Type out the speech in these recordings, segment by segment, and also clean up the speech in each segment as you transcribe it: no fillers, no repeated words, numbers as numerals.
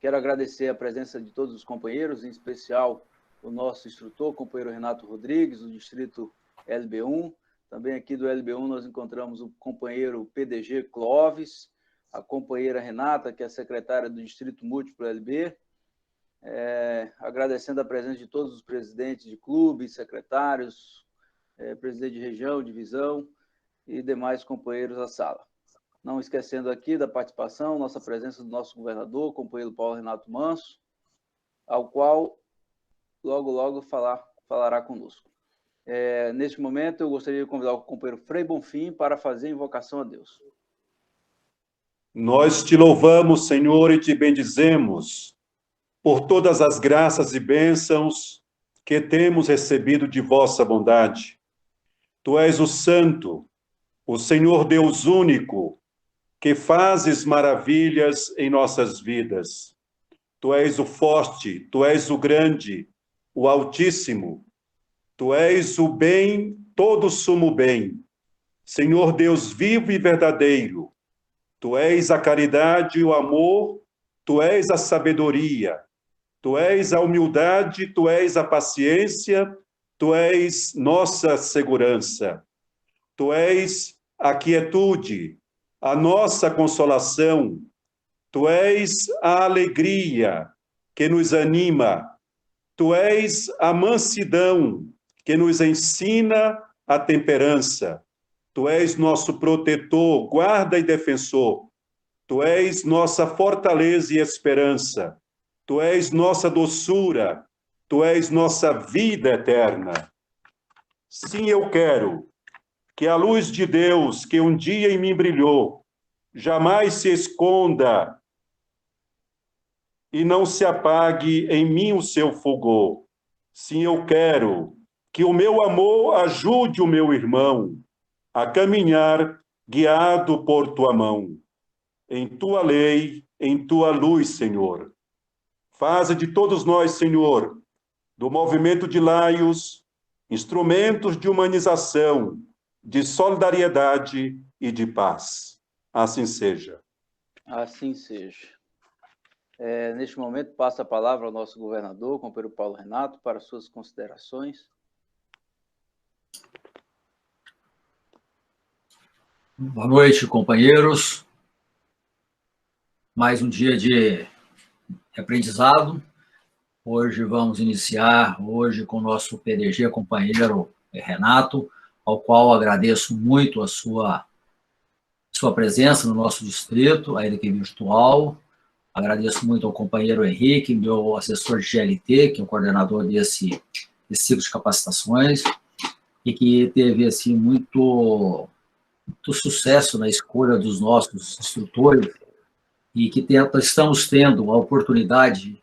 Quero agradecer a presença de todos os companheiros, em especial o nosso instrutor, o companheiro Renato Rodrigues, do distrito LB1. Também aqui do LB1 nós encontramos o companheiro PDG Clóvis, a companheira Renata, que é secretária do Distrito Múltiplo LB, agradecendo a presença de todos os presidentes de clubes, secretários, presidente de região, divisão e demais companheiros da sala. Não esquecendo aqui da participação, nossa presença do nosso governador, companheiro Paulo Renato Manso, ao qual logo falará conosco. Neste momento, eu gostaria de convidar o companheiro Frei Bonfim para fazer a invocação a Deus. Nós te louvamos, Senhor, e te bendizemos por todas as graças e bênçãos que temos recebido de vossa bondade. Tu és o Santo, o Senhor Deus único, que fazes maravilhas em nossas vidas. Tu és o forte, tu és o grande, o Altíssimo. Tu és o bem, todo sumo bem. Senhor Deus vivo e verdadeiro. Tu és a caridade e o amor, tu és a sabedoria, tu és a humildade, tu és a paciência, tu és nossa segurança. Tu és a quietude, a nossa consolação. Tu és a alegria que nos anima. Tu és a mansidão que nos ensina a temperança. Tu és nosso protetor, guarda e defensor. Tu és nossa fortaleza e esperança. Tu és nossa doçura. Tu és nossa vida eterna. Sim, eu quero que a luz de Deus, que um dia em mim brilhou, jamais se esconda e não se apague em mim o seu fulgor. Sim, eu quero que o meu amor ajude o meu irmão a caminhar guiado por tua mão, em tua lei, em tua luz, Senhor. Faze de todos nós, Senhor, do movimento de laios, instrumentos de humanização, de solidariedade e de paz. Assim seja. Assim seja. Neste momento, passo a palavra ao nosso governador, companheiro Paulo Renato, para suas considerações. Boa noite, companheiros. Mais um dia de aprendizado. Hoje vamos iniciar com o nosso PDG, companheiro Renato, ao qual agradeço muito a sua presença no nosso distrito, ainda que virtual. Agradeço muito ao companheiro Henrique, meu assessor de GLT, que é o coordenador desse ciclo de capacitações, e que teve assim, muito sucesso na escolha dos nossos instrutores, e que estamos tendo a oportunidade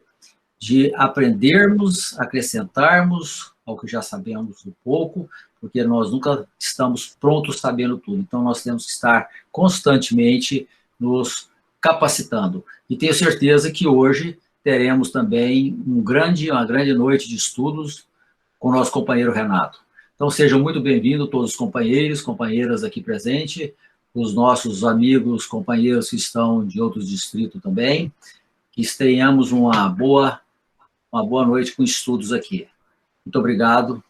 de aprendermos, acrescentarmos ao que já sabemos um pouco, porque nós nunca estamos prontos sabendo tudo. Então, nós temos que estar constantemente nos capacitando. E tenho certeza que hoje teremos também uma grande noite de estudos com o nosso companheiro Renato. Então, sejam muito bem-vindos todos os companheiros, companheiras aqui presentes, os nossos amigos, companheiros que estão de outros distritos também, que tenhamos uma boa noite com estudos aqui. Muito obrigado,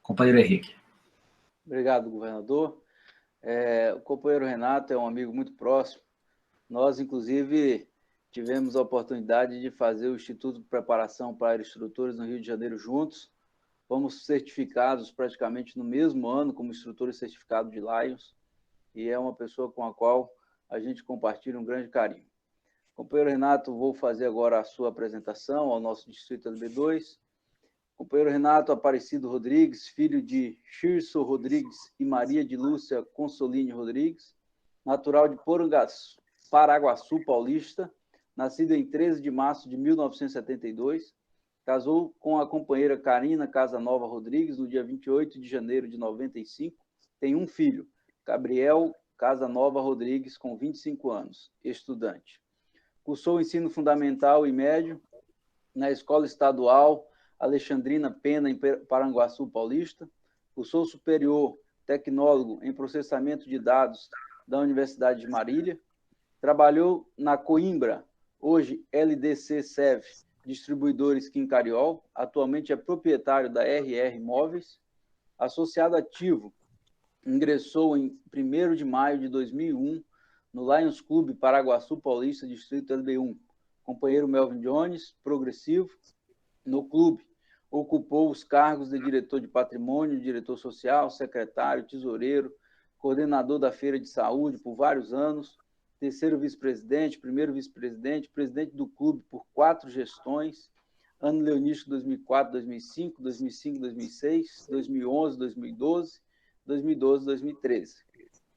companheiro Henrique. Obrigado, governador. O companheiro Renato é um amigo muito próximo. Nós, inclusive, tivemos a oportunidade de fazer o Instituto de Preparação para Instrutores no Rio de Janeiro juntos. Fomos certificados praticamente no mesmo ano como instrutores certificados de Lions, e é uma pessoa com a qual a gente compartilha um grande carinho. Companheiro Renato, vou fazer agora a sua apresentação ao nosso Distrito LB2. Companheiro Renato Aparecido Rodrigues, filho de Xirso Rodrigues e Maria de Lúcia Consoline Rodrigues, natural de Paraguaçu Paulista, nascido em 13 de março de 1972, casou com a companheira Karina Casanova Rodrigues no dia 28 de janeiro de 95, tem um filho, Gabriel Casanova Rodrigues, com 25 anos, estudante. Cursou o ensino fundamental e médio na Escola Estadual Alexandrina Pena, em Paranguaçu Paulista. Cursou superior tecnólogo em processamento de dados da Universidade de Marília. Trabalhou na Coimbra, hoje LDC Sev, Distribuidores Kim Cariol, atualmente é proprietário da RR Móveis. Associado ativo, ingressou em 1º de maio de 2001 no Lions Clube Paraguaçu Paulista, Distrito LB1. Companheiro Melvin Jones, progressivo. No clube, ocupou os cargos de diretor de patrimônio, diretor social, secretário, tesoureiro, coordenador da Feira de Saúde por vários anos, 3º vice-presidente, 1º vice-presidente, presidente do clube por 4 gestões, ano leonístico 2004, 2005, 2005, 2006, 2011, 2012, 2012, 2013.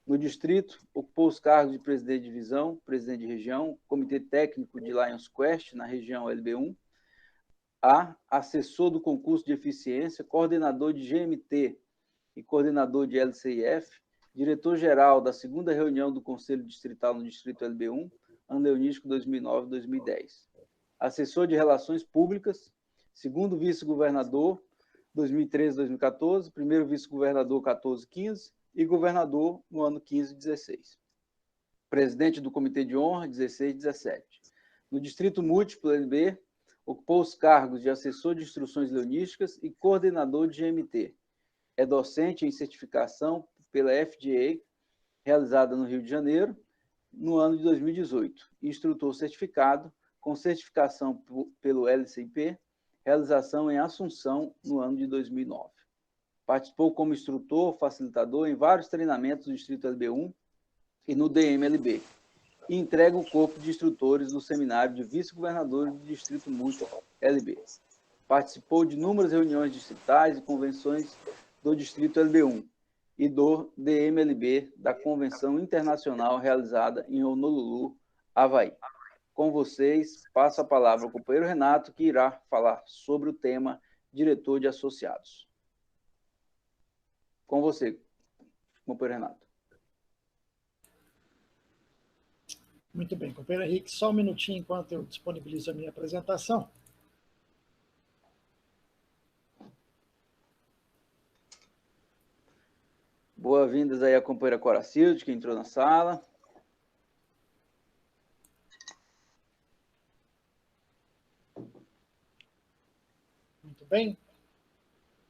No distrito, ocupou os cargos de presidente de divisão, presidente de região, comitê técnico de Lions Quest, na região LB1, assessor do concurso de eficiência, coordenador de GMT e coordenador de LCIF, diretor-geral da 2ª reunião do Conselho Distrital no Distrito LB1, ano leonístico 2009-2010. Assessor de Relações Públicas, 2º vice-governador, 2013-2014, 1º vice-governador 14-15 e governador no ano 15-16. Presidente do Comitê de Honra, 16-17. No Distrito Múltiplo LB, ocupou os cargos de assessor de instruções leonísticas e coordenador de GMT. É docente em certificação pela FDA, realizada no Rio de Janeiro, no ano de 2018. Instrutor certificado, com certificação pelo LCIP, realização em Assunção, no ano de 2009. Participou como instrutor, facilitador em vários treinamentos do Distrito LB1 e no DMLB, e entrega o corpo de instrutores do Seminário de Vice-Governadores do Distrito Múltiplo LB. Participou de inúmeras reuniões distritais e convenções do Distrito LB1 e do DMLB, da Convenção Internacional realizada em Honolulu, Havaí. Com vocês, passo a palavra ao companheiro Renato, que irá falar sobre o tema diretor de associados. Com você, companheiro Renato. Muito bem, companheiro Henrique, só um minutinho enquanto eu disponibilizo a minha apresentação. Boas-vindas aí à companheira Coracilde, que entrou na sala. Muito bem.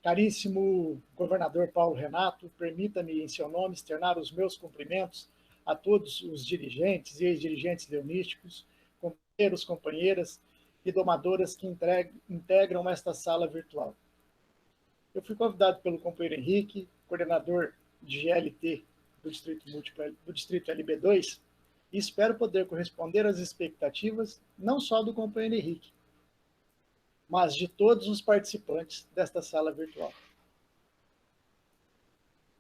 Caríssimo governador Paulo Renato, permita-me, em seu nome, externar os meus cumprimentos a todos os dirigentes e ex-dirigentes leonísticos, companheiros, companheiras e domadoras que integram esta sala virtual. Eu fui convidado pelo companheiro Henrique, coordenador de GLT do Distrito LB2, e espero poder corresponder às expectativas não só do companheiro Henrique, mas de todos os participantes desta sala virtual.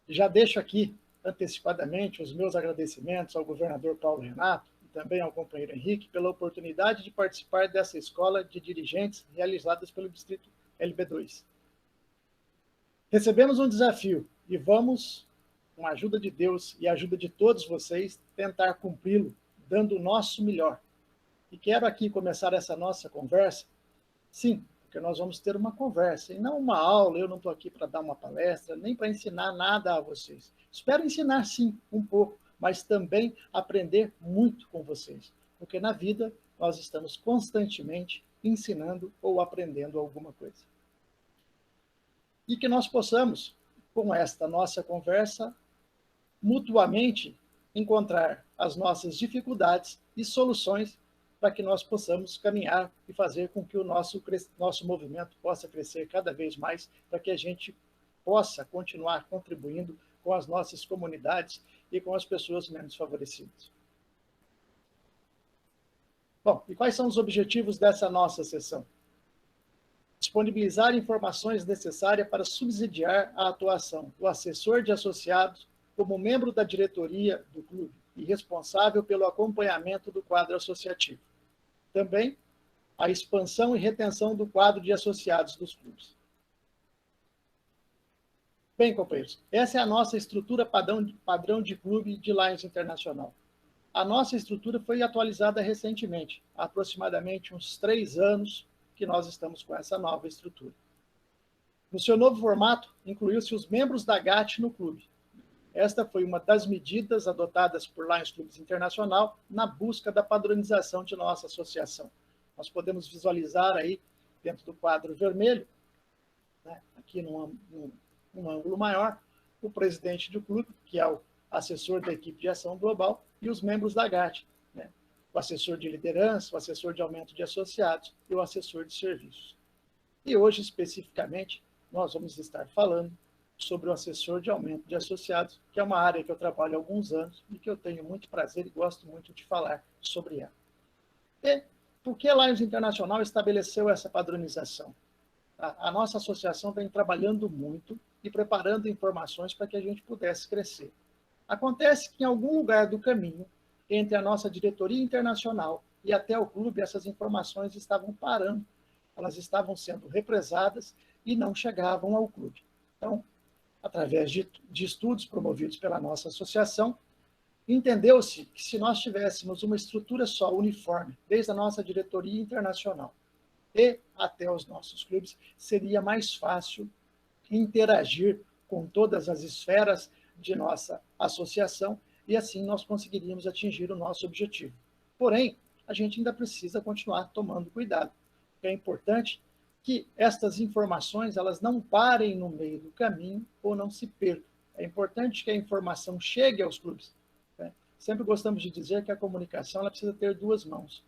Já deixo aqui antecipadamente os meus agradecimentos ao governador Paulo Renato e também ao companheiro Henrique pela oportunidade de participar dessa escola de dirigentes realizadas pelo Distrito LB2. Recebemos um desafio e vamos, com a ajuda de Deus e a ajuda de todos vocês, tentar cumpri-lo, dando o nosso melhor. E quero aqui começar essa nossa conversa, sim, porque nós vamos ter uma conversa, e não uma aula. Eu não estou aqui para dar uma palestra, nem para ensinar nada a vocês. Espero ensinar, sim, um pouco, mas também aprender muito com vocês, porque na vida nós estamos constantemente ensinando ou aprendendo alguma coisa. E que nós possamos, com esta nossa conversa, mutuamente encontrar as nossas dificuldades e soluções para que nós possamos caminhar e fazer com que o nosso movimento possa crescer cada vez mais, para que a gente possa continuar contribuindo com as nossas comunidades e com as pessoas menos favorecidas. Bom, e quais são os objetivos dessa nossa sessão? Disponibilizar informações necessárias para subsidiar a atuação do assessor de associados como membro da diretoria do clube e responsável pelo acompanhamento do quadro associativo. Também a expansão e retenção do quadro de associados dos clubes. Bem, companheiros, essa é a nossa estrutura padrão de clube de Lions Internacional. A nossa estrutura foi atualizada recentemente, há aproximadamente uns 3 anos que nós estamos com essa nova estrutura. No seu novo formato, incluiu-se os membros da GAT no clube. Esta foi uma das medidas adotadas por Lions Clubes Internacional na busca da padronização de nossa associação. Nós podemos visualizar aí, dentro do quadro vermelho, né, aqui num ângulo maior, o presidente do clube, que é o assessor da equipe de ação global, e os membros da GAT, né, o assessor de liderança, o assessor de aumento de associados e o assessor de serviços. E hoje, especificamente, nós vamos estar falando sobre o assessor de aumento de associados, que é uma área que eu trabalho há alguns anos e que eu tenho muito prazer e gosto muito de falar sobre ela. E por que a Lions Internacional estabeleceu essa padronização? A nossa associação vem trabalhando muito e preparando informações para que a gente pudesse crescer. Acontece que em algum lugar do caminho, entre a nossa diretoria internacional e até o clube, essas informações estavam parando, elas estavam sendo represadas e não chegavam ao clube. Então, através de estudos promovidos pela nossa associação, entendeu-se que se nós tivéssemos uma estrutura só, uniforme, desde a nossa diretoria internacional e até os nossos clubes, seria mais fácil interagir com todas as esferas de nossa associação e assim nós conseguiríamos atingir o nosso objetivo. Porém, a gente ainda precisa continuar tomando cuidado. É importante que estas informações elas não parem no meio do caminho ou não se percam. É importante que a informação chegue aos clubes. Né? Sempre gostamos de dizer que a comunicação ela precisa ter duas mãos.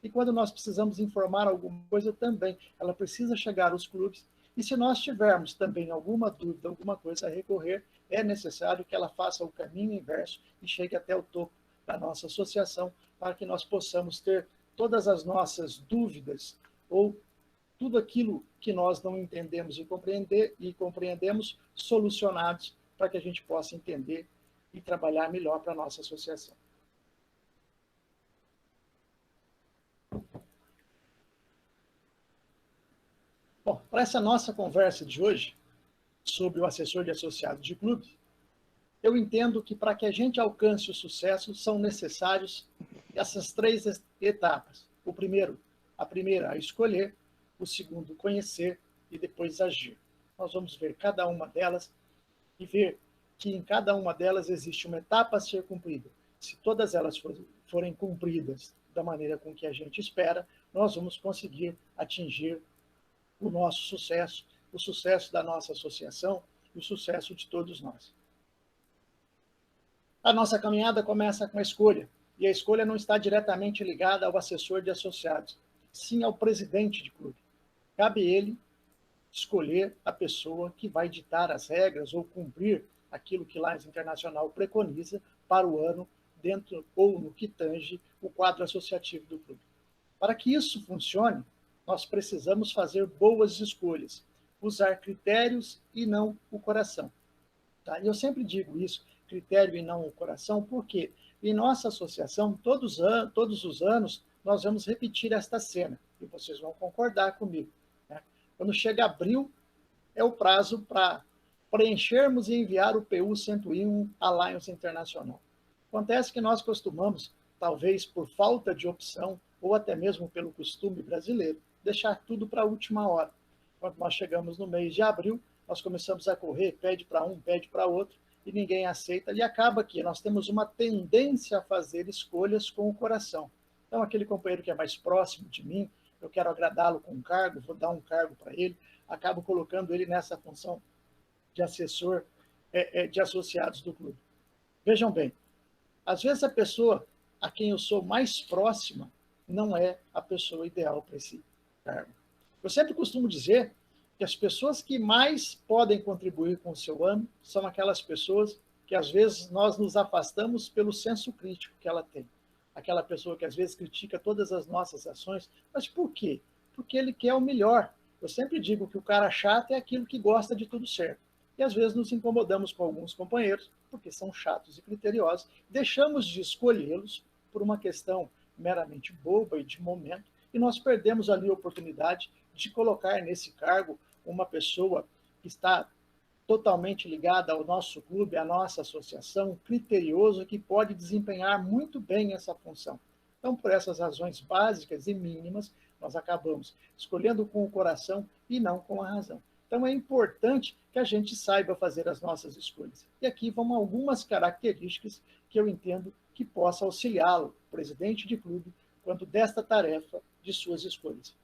E quando nós precisamos informar alguma coisa também, ela precisa chegar aos clubes. E se nós tivermos também alguma dúvida, alguma coisa a recorrer, é necessário que ela faça o caminho inverso e chegue até o topo da nossa associação para que nós possamos ter todas as nossas dúvidas ou tudo aquilo que nós não entendemos e compreendemos solucionados para que a gente possa entender e trabalhar melhor para a nossa associação. Bom, para essa nossa conversa de hoje, sobre o assessor de associados de clubes, eu entendo que para que a gente alcance o sucesso, são necessários essas três etapas. A primeira, a escolher, o segundo, conhecer e depois agir. Nós vamos ver cada uma delas e ver que em cada uma delas existe uma etapa a ser cumprida. Se todas elas forem cumpridas da maneira com que a gente espera, nós vamos conseguir atingir o nosso sucesso, o sucesso da nossa associação e o sucesso de todos nós. A nossa caminhada começa com a escolha, e a escolha não está diretamente ligada ao assessor de associados, sim ao presidente de clube. Cabe ele escolher a pessoa que vai ditar as regras ou cumprir aquilo que Lions Internacional preconiza para o ano dentro ou no que tange o quadro associativo do clube. Para que isso funcione, nós precisamos fazer boas escolhas, usar critérios e não o coração. Tá? E eu sempre digo isso, critério e não o coração, porque em nossa associação, todos os anos, nós vamos repetir esta cena, e vocês vão concordar comigo. Né? Quando chega abril, é o prazo para preenchermos e enviar o PU 101 à Lions Internacional. Acontece que nós costumamos, talvez por falta de opção, ou até mesmo pelo costume brasileiro, deixar tudo para a última hora. Quando nós chegamos no mês de abril, nós começamos a correr, pede para um, pede para outro, e ninguém aceita, e acaba que nós temos uma tendência a fazer escolhas com o coração. Então, aquele companheiro que é mais próximo de mim, eu quero agradá-lo com um cargo, vou dar um cargo para ele, acabo colocando ele nessa função de assessor de associados do clube. Vejam bem, às vezes a pessoa a quem eu sou mais próxima não é a pessoa ideal para esse cargo. Eu sempre costumo dizer que as pessoas que mais podem contribuir com o seu ano são aquelas pessoas que, às vezes, nós nos afastamos pelo senso crítico que ela tem. Aquela pessoa que, às vezes, critica todas as nossas ações. Mas por quê? Porque ele quer o melhor. Eu sempre digo que o cara chato é aquilo que gosta de tudo certo. E, às vezes, nos incomodamos com alguns companheiros, porque são chatos e criteriosos, deixamos de escolhê-los por uma questão meramente boba e de momento, e nós perdemos ali a oportunidade de colocar nesse cargo uma pessoa que está totalmente ligada ao nosso clube, à nossa associação, criterioso, que pode desempenhar muito bem essa função. Então, por essas razões básicas e mínimas, nós acabamos escolhendo com o coração e não com a razão. Então, é importante que a gente saiba fazer as nossas escolhas. E aqui vão algumas características que eu entendo que possa auxiliá-lo, presidente de clube, quanto desta tarefa de suas escolhas.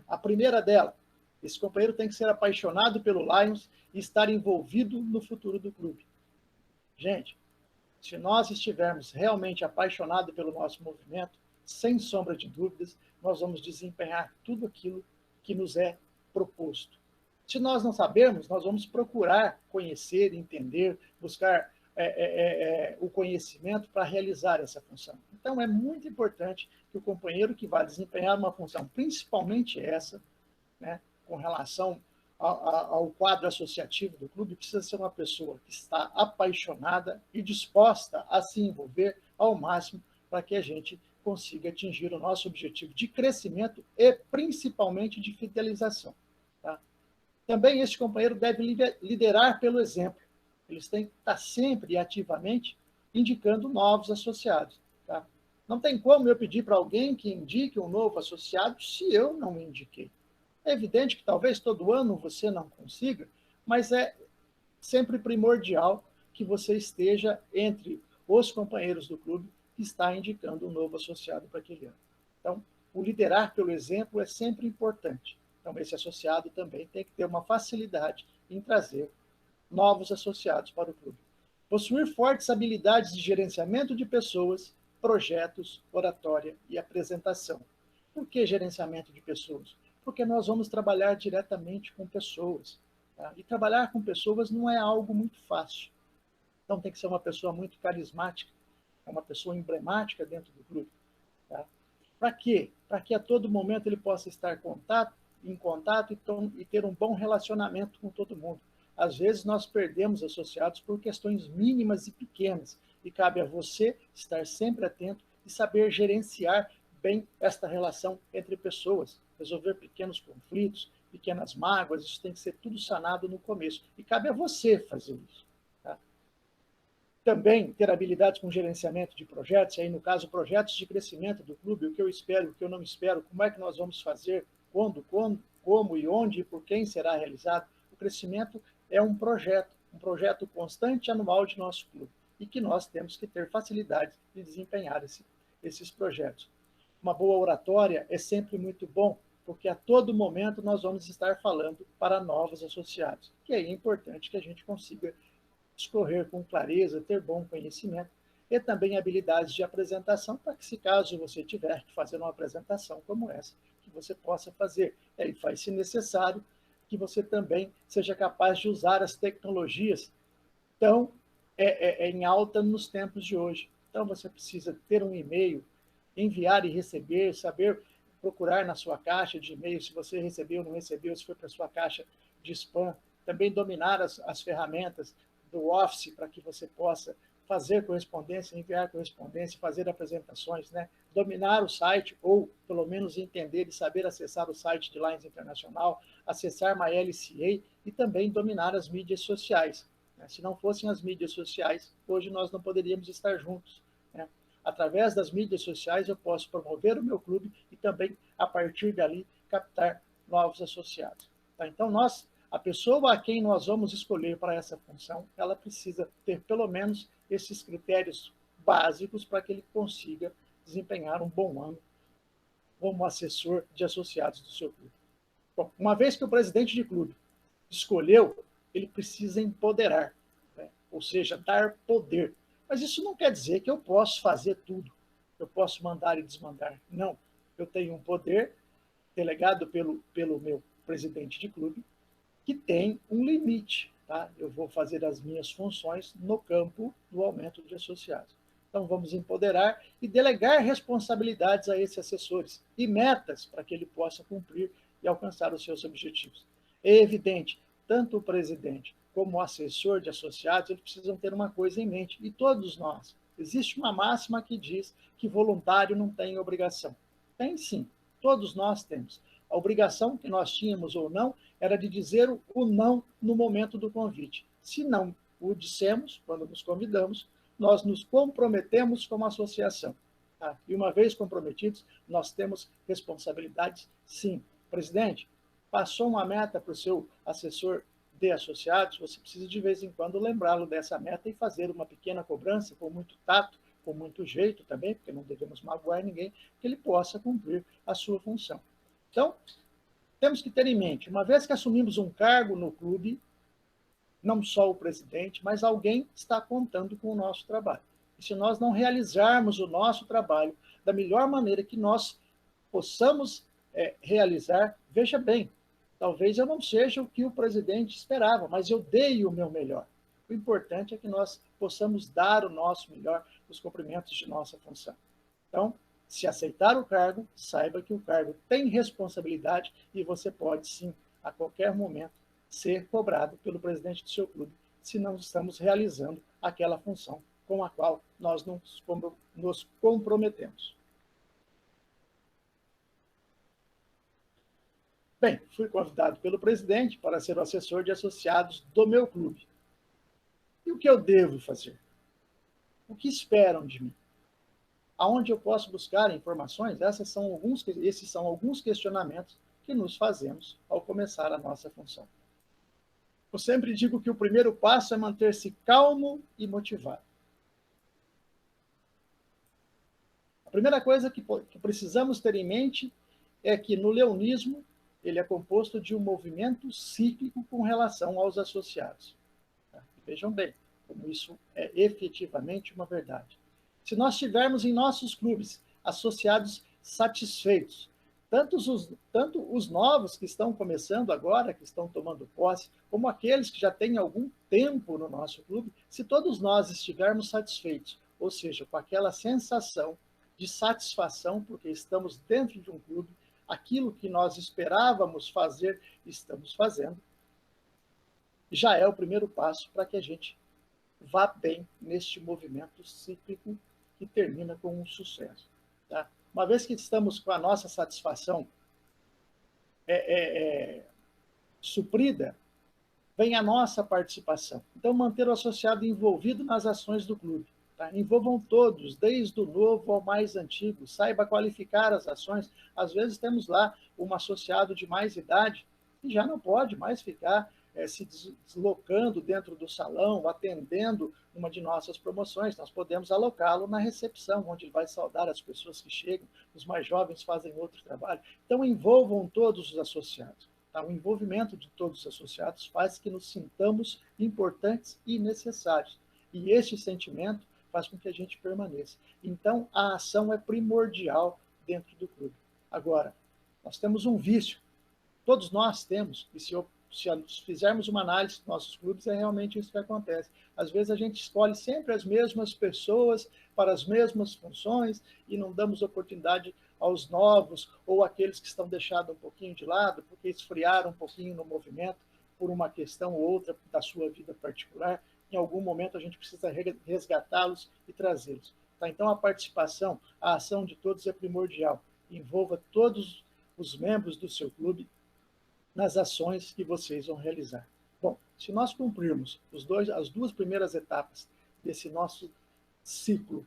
A primeira dela, esse companheiro tem que ser apaixonado pelo Lions e estar envolvido no futuro do clube. Gente, se nós estivermos realmente apaixonados pelo nosso movimento, sem sombra de dúvidas, nós vamos desempenhar tudo aquilo que nos é proposto. Se nós não sabermos, nós vamos procurar conhecer, entender, buscar o conhecimento para realizar essa função. Então, é muito importante que o companheiro que vai desempenhar uma função, principalmente essa, né, com relação ao quadro associativo do clube, precisa ser uma pessoa que está apaixonada e disposta a se envolver ao máximo para que a gente consiga atingir o nosso objetivo de crescimento e, principalmente, de fidelização. Tá? Também este companheiro deve liderar pelo exemplo. Eles têm que estar sempre e ativamente indicando novos associados. Tá? Não tem como eu pedir para alguém que indique um novo associado se eu não indiquei. É evidente que talvez todo ano você não consiga, mas é sempre primordial que você esteja entre os companheiros do clube que está indicando um novo associado para aquele ano. Então, o liderar pelo exemplo é sempre importante. Então, esse associado também tem que ter uma facilidade em trazer novos associados para o clube. Possuir fortes habilidades de gerenciamento de pessoas, projetos, oratória e apresentação. Por que gerenciamento de pessoas? Porque nós vamos trabalhar diretamente com pessoas. Tá? E trabalhar com pessoas não é algo muito fácil. Então, tem que ser uma pessoa muito carismática, uma pessoa emblemática dentro do clube. Tá? Para quê? Para que a todo momento ele possa estar em contato e ter um bom relacionamento com todo mundo. Às vezes, nós perdemos associados por questões mínimas e pequenas, e cabe a você estar sempre atento e saber gerenciar bem esta relação entre pessoas, resolver pequenos conflitos, pequenas mágoas, isso tem que ser tudo sanado no começo, e cabe a você fazer isso. Tá? Também ter habilidades com gerenciamento de projetos, aí no caso, projetos de crescimento do clube, o que eu espero, o que eu não espero, como é que nós vamos fazer, quando, como e onde e por quem será realizado. O crescimento é um projeto constante anual de nosso clube, e que nós temos que ter facilidade de desempenhar esses projetos. Uma boa oratória é sempre muito bom, porque a todo momento nós vamos estar falando para novos associados, que é importante que a gente consiga discorrer com clareza, ter bom conhecimento, e também habilidades de apresentação, para que, se caso você tiver que fazer uma apresentação como essa, que você possa fazer. E faz, se necessário, que você também seja capaz de usar as tecnologias tão em alta nos tempos de hoje. Então, você precisa ter um e-mail, enviar e receber, saber procurar na sua caixa de e-mail se você recebeu ou não recebeu, se foi para a sua caixa de spam. Também dominar as ferramentas do Office para que você possa fazer correspondência, enviar correspondência, fazer apresentações, né? Dominar o site, ou pelo menos entender e saber acessar o site de Lions Internacional, acessar MyLCA e também dominar as mídias sociais. Né? Se não fossem as mídias sociais, hoje nós não poderíamos estar juntos. Né? Através das mídias sociais eu posso promover o meu clube e também, a partir dali, captar novos associados. Tá? Então, a pessoa a quem nós vamos escolher para essa função, ela precisa ter pelo menos esses critérios básicos para que ele consiga desempenhar um bom ano como assessor de associados do seu clube. Bom, uma vez que o presidente de clube escolheu, ele precisa empoderar, né? Ou seja, dar poder. Mas isso não quer dizer que eu posso fazer tudo, eu posso mandar e desmandar. Não, eu tenho um poder delegado pelo meu presidente de clube, que tem um limite. Tá? Eu vou fazer as minhas funções no campo do aumento de associados. Então, vamos empoderar e delegar responsabilidades a esses assessores e metas para que ele possa cumprir e alcançar os seus objetivos. É evidente, tanto o presidente como o assessor de associados, eles precisam ter uma coisa em mente, e todos nós. Existe uma máxima que diz que voluntário não tem obrigação. Tem sim, todos nós temos. A obrigação que nós tínhamos ou não era de dizer o não no momento do convite. Se não o dissemos, quando nos convidamos, nós nos comprometemos como associação. Tá? E uma vez comprometidos, nós temos responsabilidades, sim. Presidente, passou uma meta para o seu assessor de associados, você precisa de vez em quando lembrá-lo dessa meta e fazer uma pequena cobrança com muito tato, com muito jeito também, porque não devemos magoar ninguém, que ele possa cumprir a sua função. Então, temos que ter em mente, uma vez que assumimos um cargo no clube, não só o presidente, mas alguém está contando com o nosso trabalho. E se nós não realizarmos o nosso trabalho da melhor maneira que nós possamos realizar, veja bem, talvez eu não seja o que o presidente esperava, mas eu dei o meu melhor. O importante é que nós possamos dar o nosso melhor nos cumprimentos de nossa função. Então, se aceitar o cargo, saiba que o cargo tem responsabilidade e você pode, sim, a qualquer momento, ser cobrado pelo presidente do seu clube se não estamos realizando aquela função com a qual nós nos comprometemos. Bem, fui convidado pelo presidente para ser o assessor de associados do meu clube. E o que eu devo fazer? O que esperam de mim? Aonde eu posso buscar informações? Esses são alguns questionamentos que nos fazemos ao começar a nossa função. Eu sempre digo que o primeiro passo é manter-se calmo e motivado. A primeira coisa que precisamos ter em mente é que no leonismo ele é composto de um movimento cíclico com relação aos associados. Vejam bem como isso é efetivamente uma verdade. Se nós tivermos em nossos clubes associados satisfeitos, tanto os novos que estão começando agora, que estão tomando posse, como aqueles que já têm algum tempo no nosso clube, se todos nós estivermos satisfeitos, ou seja, com aquela sensação de satisfação, porque estamos dentro de um clube, aquilo que nós esperávamos fazer, estamos fazendo, já é o primeiro passo para que a gente vá bem neste movimento cíclico que termina com um sucesso. Tá? Uma vez que estamos com a nossa satisfação suprida, vem a nossa participação. Então, manter o associado envolvido nas ações do clube. Tá? Envolvam todos, desde o novo ao mais antigo. Saiba qualificar as ações. Às vezes temos lá um associado de mais idade que já não pode mais ficar se deslocando dentro do salão, atendendo uma de nossas promoções. Nós podemos alocá-lo na recepção, onde ele vai saudar as pessoas que chegam. Os mais jovens fazem outro trabalho. Então, envolvam todos os associados. Tá? O envolvimento de todos os associados faz que nos sintamos importantes e necessários. E este sentimento faz com que a gente permaneça. Então, a ação é primordial dentro do clube. Agora, nós temos um vício. Todos nós temos, e se fizermos uma análise dos nossos clubes, é realmente isso que acontece. Às vezes a gente escolhe sempre as mesmas pessoas para as mesmas funções e não damos oportunidade aos novos ou aqueles que estão deixados um pouquinho de lado, porque esfriaram um pouquinho no movimento por uma questão ou outra da sua vida particular. Em algum momento a gente precisa resgatá-los e trazê-los. Tá? Então a participação, a ação de todos é primordial. Envolva todos os membros do seu clube nas ações que vocês vão realizar. Bom, se nós cumprirmos as duas primeiras etapas desse nosso ciclo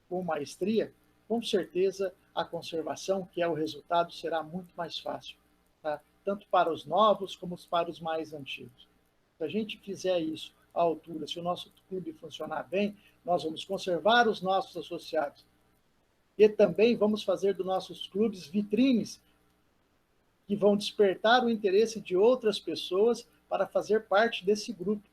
com maestria, com certeza a conservação, que é o resultado, será muito mais fácil, tá? Tanto para os novos como para os mais antigos. Se a gente fizer isso à altura, se o nosso clube funcionar bem, nós vamos conservar os nossos associados. E também vamos fazer dos nossos clubes vitrines que vão despertar o interesse de outras pessoas para fazer parte desse grupo,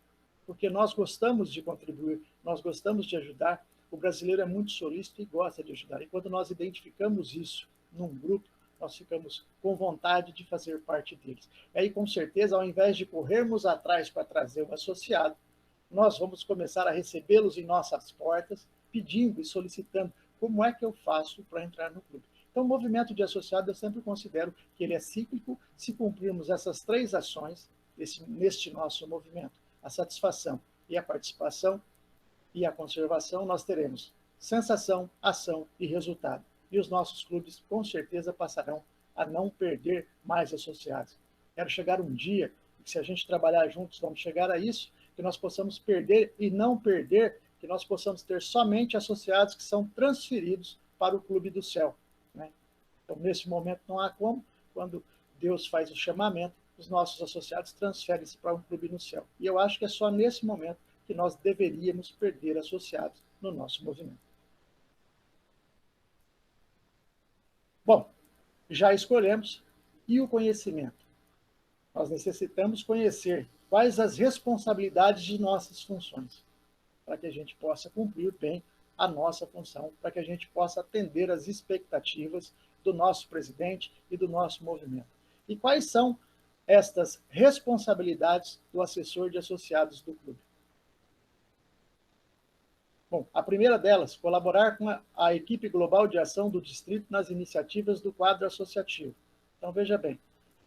porque nós gostamos de contribuir, nós gostamos de ajudar. O brasileiro é muito solícito e gosta de ajudar. E quando nós identificamos isso num grupo, nós ficamos com vontade de fazer parte deles. E aí, com certeza, ao invés de corrermos atrás para trazer o associado, nós vamos começar a recebê-los em nossas portas, pedindo e solicitando como é que eu faço para entrar no clube. Então, o movimento de associado, eu sempre considero que ele é cíclico se cumprirmos essas três ações neste nosso movimento. A satisfação e a participação e a conservação, nós teremos sensação, ação e resultado. E os nossos clubes, com certeza, passarão a não perder mais associados. Quero chegar um dia, que se a gente trabalhar juntos, vamos chegar a isso, que nós possamos perder e não perder, que nós possamos ter somente associados que são transferidos para o Clube do Céu. Né? Então, nesse momento, não há como. Quando Deus faz o chamamento, os nossos associados transferem-se para um clube no céu. E eu acho que é só nesse momento que nós deveríamos perder associados no nosso movimento. Bom, já escolhemos. E o conhecimento? Nós necessitamos conhecer quais as responsabilidades de nossas funções, para que a gente possa cumprir bem a nossa função, para que a gente possa atender às expectativas do nosso presidente e do nosso movimento. E quais são estas responsabilidades do assessor de associados do clube? Bom, a primeira delas, colaborar com a equipe global de ação do distrito nas iniciativas do quadro associativo. Então, veja bem,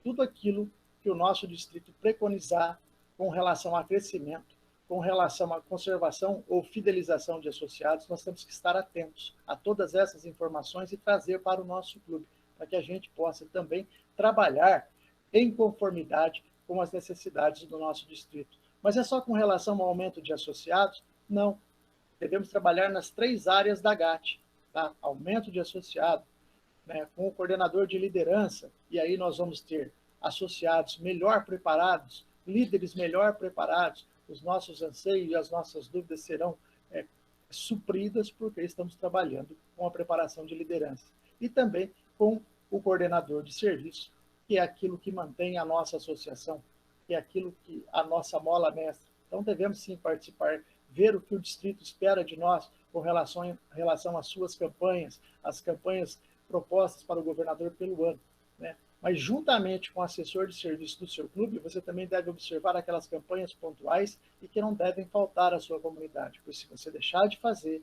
tudo aquilo que o nosso distrito preconizar com relação a crescimento, com relação à conservação ou fidelização de associados, nós temos que estar atentos a todas essas informações e trazer para o nosso clube, para que a gente possa também trabalhar em conformidade com as necessidades do nosso distrito. Mas é só com relação ao aumento de associados? Não. Devemos trabalhar nas 3 áreas da GAT, tá? Aumento de associado, né, com o coordenador de liderança, e aí nós vamos ter associados melhor preparados, líderes melhor preparados, os nossos anseios e as nossas dúvidas serão supridas, porque estamos trabalhando com a preparação de liderança. E também com o coordenador de serviço, que é aquilo que mantém a nossa associação, que é aquilo que a nossa mola mestra. Então, devemos sim participar, ver o que o distrito espera de nós com relação às suas campanhas, as campanhas propostas para o governador pelo ano, né? Mas, juntamente com o assessor de serviço do seu clube, você também deve observar aquelas campanhas pontuais e que não devem faltar à sua comunidade, pois se você deixar de fazer,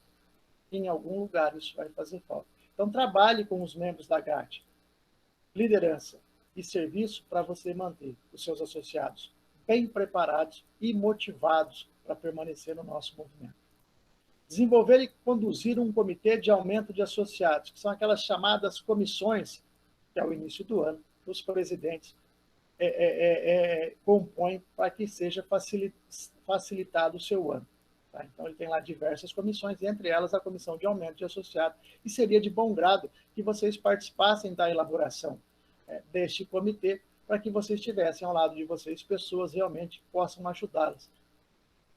em algum lugar isso vai fazer falta. Então, trabalhe com os membros da GAT, liderança e serviço, para você manter os seus associados bem preparados e motivados para permanecer no nosso movimento. Desenvolver e conduzir um comitê de aumento de associados, que são aquelas chamadas comissões, que ao início do ano, os presidentes compõem para que seja facilitado o seu ano. Tá? Então, ele tem lá diversas comissões, entre elas a comissão de aumento de associados, e seria de bom grado que vocês participassem da elaboração deste comitê, para que vocês tivessem ao lado de vocês pessoas realmente que possam ajudá-las.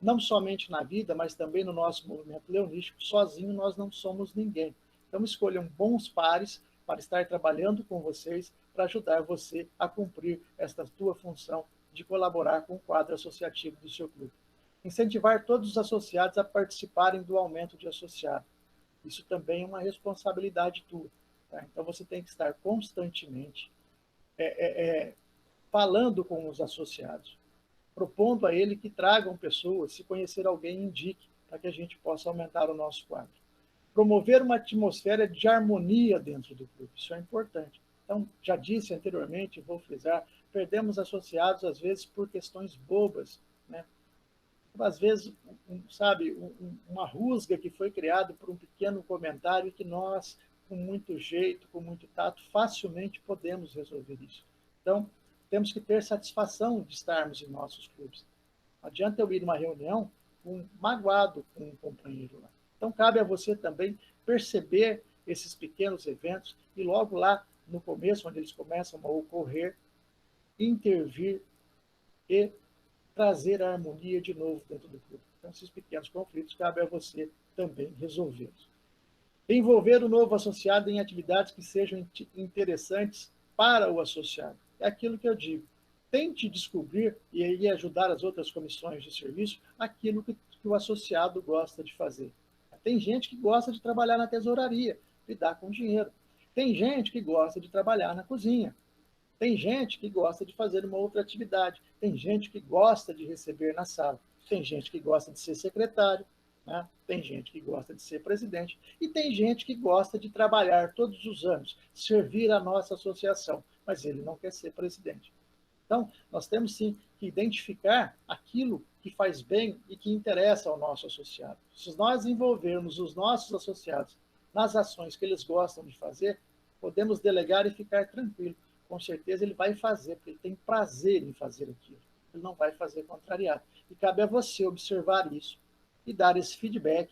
Não somente na vida, mas também no nosso movimento leonístico. Sozinho nós não somos ninguém. Então, escolham bons pares para estar trabalhando com vocês, para ajudar você a cumprir esta tua função de colaborar com o quadro associativo do seu clube. Incentivar todos os associados a participarem do aumento de associado. Isso também é uma responsabilidade tua. Tá? Então, você tem que estar constantemente falando com os associados, propondo a ele que tragam pessoas, se conhecer alguém, indique, para que a gente possa aumentar o nosso quadro. Promover uma atmosfera de harmonia dentro do clube, isso é importante. Então, já disse anteriormente, vou frisar, perdemos associados, às vezes, por questões bobas, né? Às vezes, uma rusga que foi criada por um pequeno comentário que nós, com muito jeito, com muito tato, facilmente podemos resolver isso. Então, temos que ter satisfação de estarmos em nossos clubes. Não adianta eu ir numa reunião magoado com um companheiro lá. Então, cabe a você também perceber esses pequenos eventos e logo lá no começo, onde eles começam a ocorrer, intervir e trazer a harmonia de novo dentro do clube. Então, esses pequenos conflitos, cabe a você também resolvê-los. Envolver o novo associado em atividades que sejam interessantes para o associado. É aquilo que eu digo. Tente descobrir e aí ajudar as outras comissões de serviço aquilo que o associado gosta de fazer. Tem gente que gosta de trabalhar na tesouraria, lidar com dinheiro. Tem gente que gosta de trabalhar na cozinha. Tem gente que gosta de fazer uma outra atividade. Tem gente que gosta de receber na sala. Tem gente que gosta de ser secretário. Né? Tem gente que gosta de ser presidente. E tem gente que gosta de trabalhar todos os anos, servir a nossa associação, mas ele não quer ser presidente. Então, nós temos sim que identificar aquilo que faz bem e que interessa ao nosso associado. Se nós envolvermos os nossos associados nas ações que eles gostam de fazer, podemos delegar e ficar tranquilo. Com certeza ele vai fazer, porque ele tem prazer em fazer aquilo. Ele não vai fazer contrariado. E cabe a você observar isso e dar esse feedback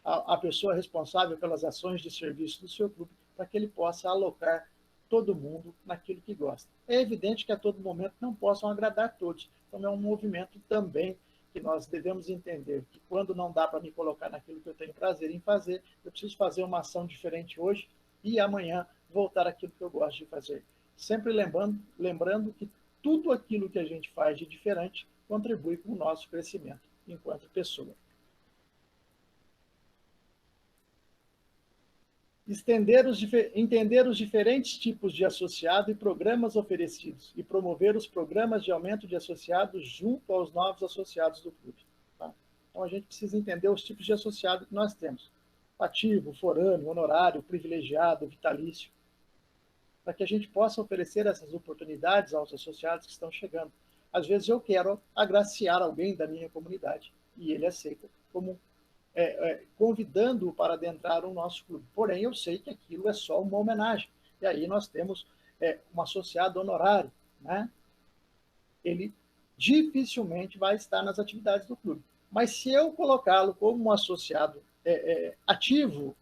à pessoa responsável pelas ações de serviço do seu clube, para que ele possa alocar todo mundo naquilo que gosta. É evidente que a todo momento não possam agradar todos. Então é um movimento também que nós devemos entender que quando não dá para me colocar naquilo que eu tenho prazer em fazer, eu preciso fazer uma ação diferente hoje e amanhã voltar àquilo que eu gosto de fazer. Sempre lembrando que tudo aquilo que a gente faz de diferente contribui com o nosso crescimento enquanto pessoa. Entender os diferentes tipos de associado e programas oferecidos e promover os programas de aumento de associados junto aos novos associados do clube. Tá? Então, a gente precisa entender os tipos de associado que nós temos. Ativo, forâneo, honorário, privilegiado, vitalício, para que a gente possa oferecer essas oportunidades aos associados que estão chegando. Às vezes eu quero agraciar alguém da minha comunidade e ele aceita como convidando-o para adentrar o nosso clube. Porém, eu sei que aquilo é só uma homenagem. E aí nós temos um associado honorário, né? Ele dificilmente vai estar nas atividades do clube. Mas se eu colocá-lo como um associado ativo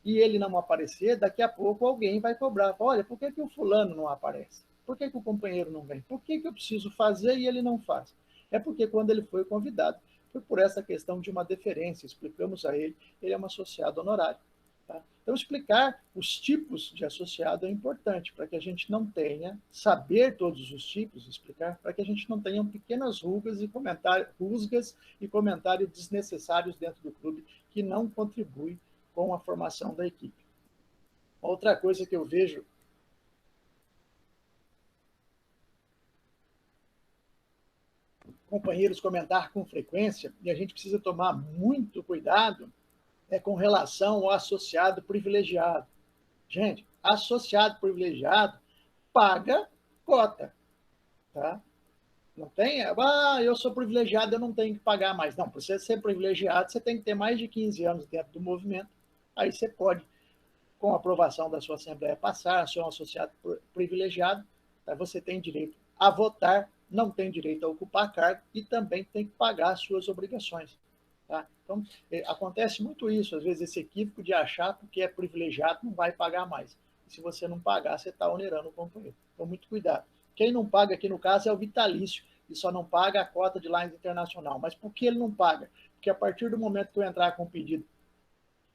e ele não aparecer, daqui a pouco alguém vai cobrar. Olha, por que o fulano não aparece? Por que o companheiro não vem? Por que eu preciso fazer e ele não faz? É porque quando ele foi convidado, foi por essa questão de uma deferência. Explicamos a ele, ele é um associado honorário. Tá? Então, explicar os tipos de associado é importante para que a gente não tenha, saber todos os tipos, explicar, para que a gente não tenha pequenas rusgas e comentários desnecessários dentro do clube que não contribuem com a formação da equipe. Outra coisa que eu vejo companheiros comentar com frequência, e a gente precisa tomar muito cuidado, com relação ao associado privilegiado. Gente, associado privilegiado paga cota. Tá? Não tem, eu sou privilegiado, eu não tenho que pagar mais. Não, para você ser privilegiado, você tem que ter mais de 15 anos dentro do movimento. Aí você pode, com a aprovação da sua Assembleia passar, ser um associado privilegiado, tá? Você tem direito a votar, não tem direito a ocupar cargo e também tem que pagar as suas obrigações. Tá? Então, acontece muito isso, às vezes, esse equívoco de achar que porque é privilegiado não vai pagar mais. E se você não pagar, você está onerando o companheiro. Então, muito cuidado. Quem não paga aqui, no caso, é o vitalício, e só não paga a cota de Lines Internacional. Mas por que ele não paga? Porque a partir do momento que eu entrar com o pedido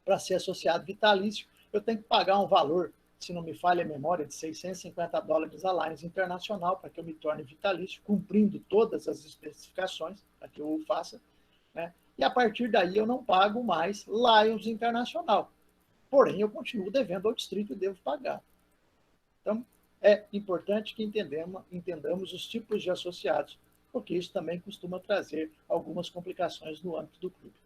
para ser associado vitalício, eu tenho que pagar um valor, se não me falha a memória, de $650 a Lines Internacional, para que eu me torne vitalício, cumprindo todas as especificações para que eu o faça, né? E a partir daí eu não pago mais Lions Internacional. Porém, eu continuo devendo ao distrito e devo pagar. Então, é importante que entendamos os tipos de associados, porque isso também costuma trazer algumas complicações no âmbito do clube.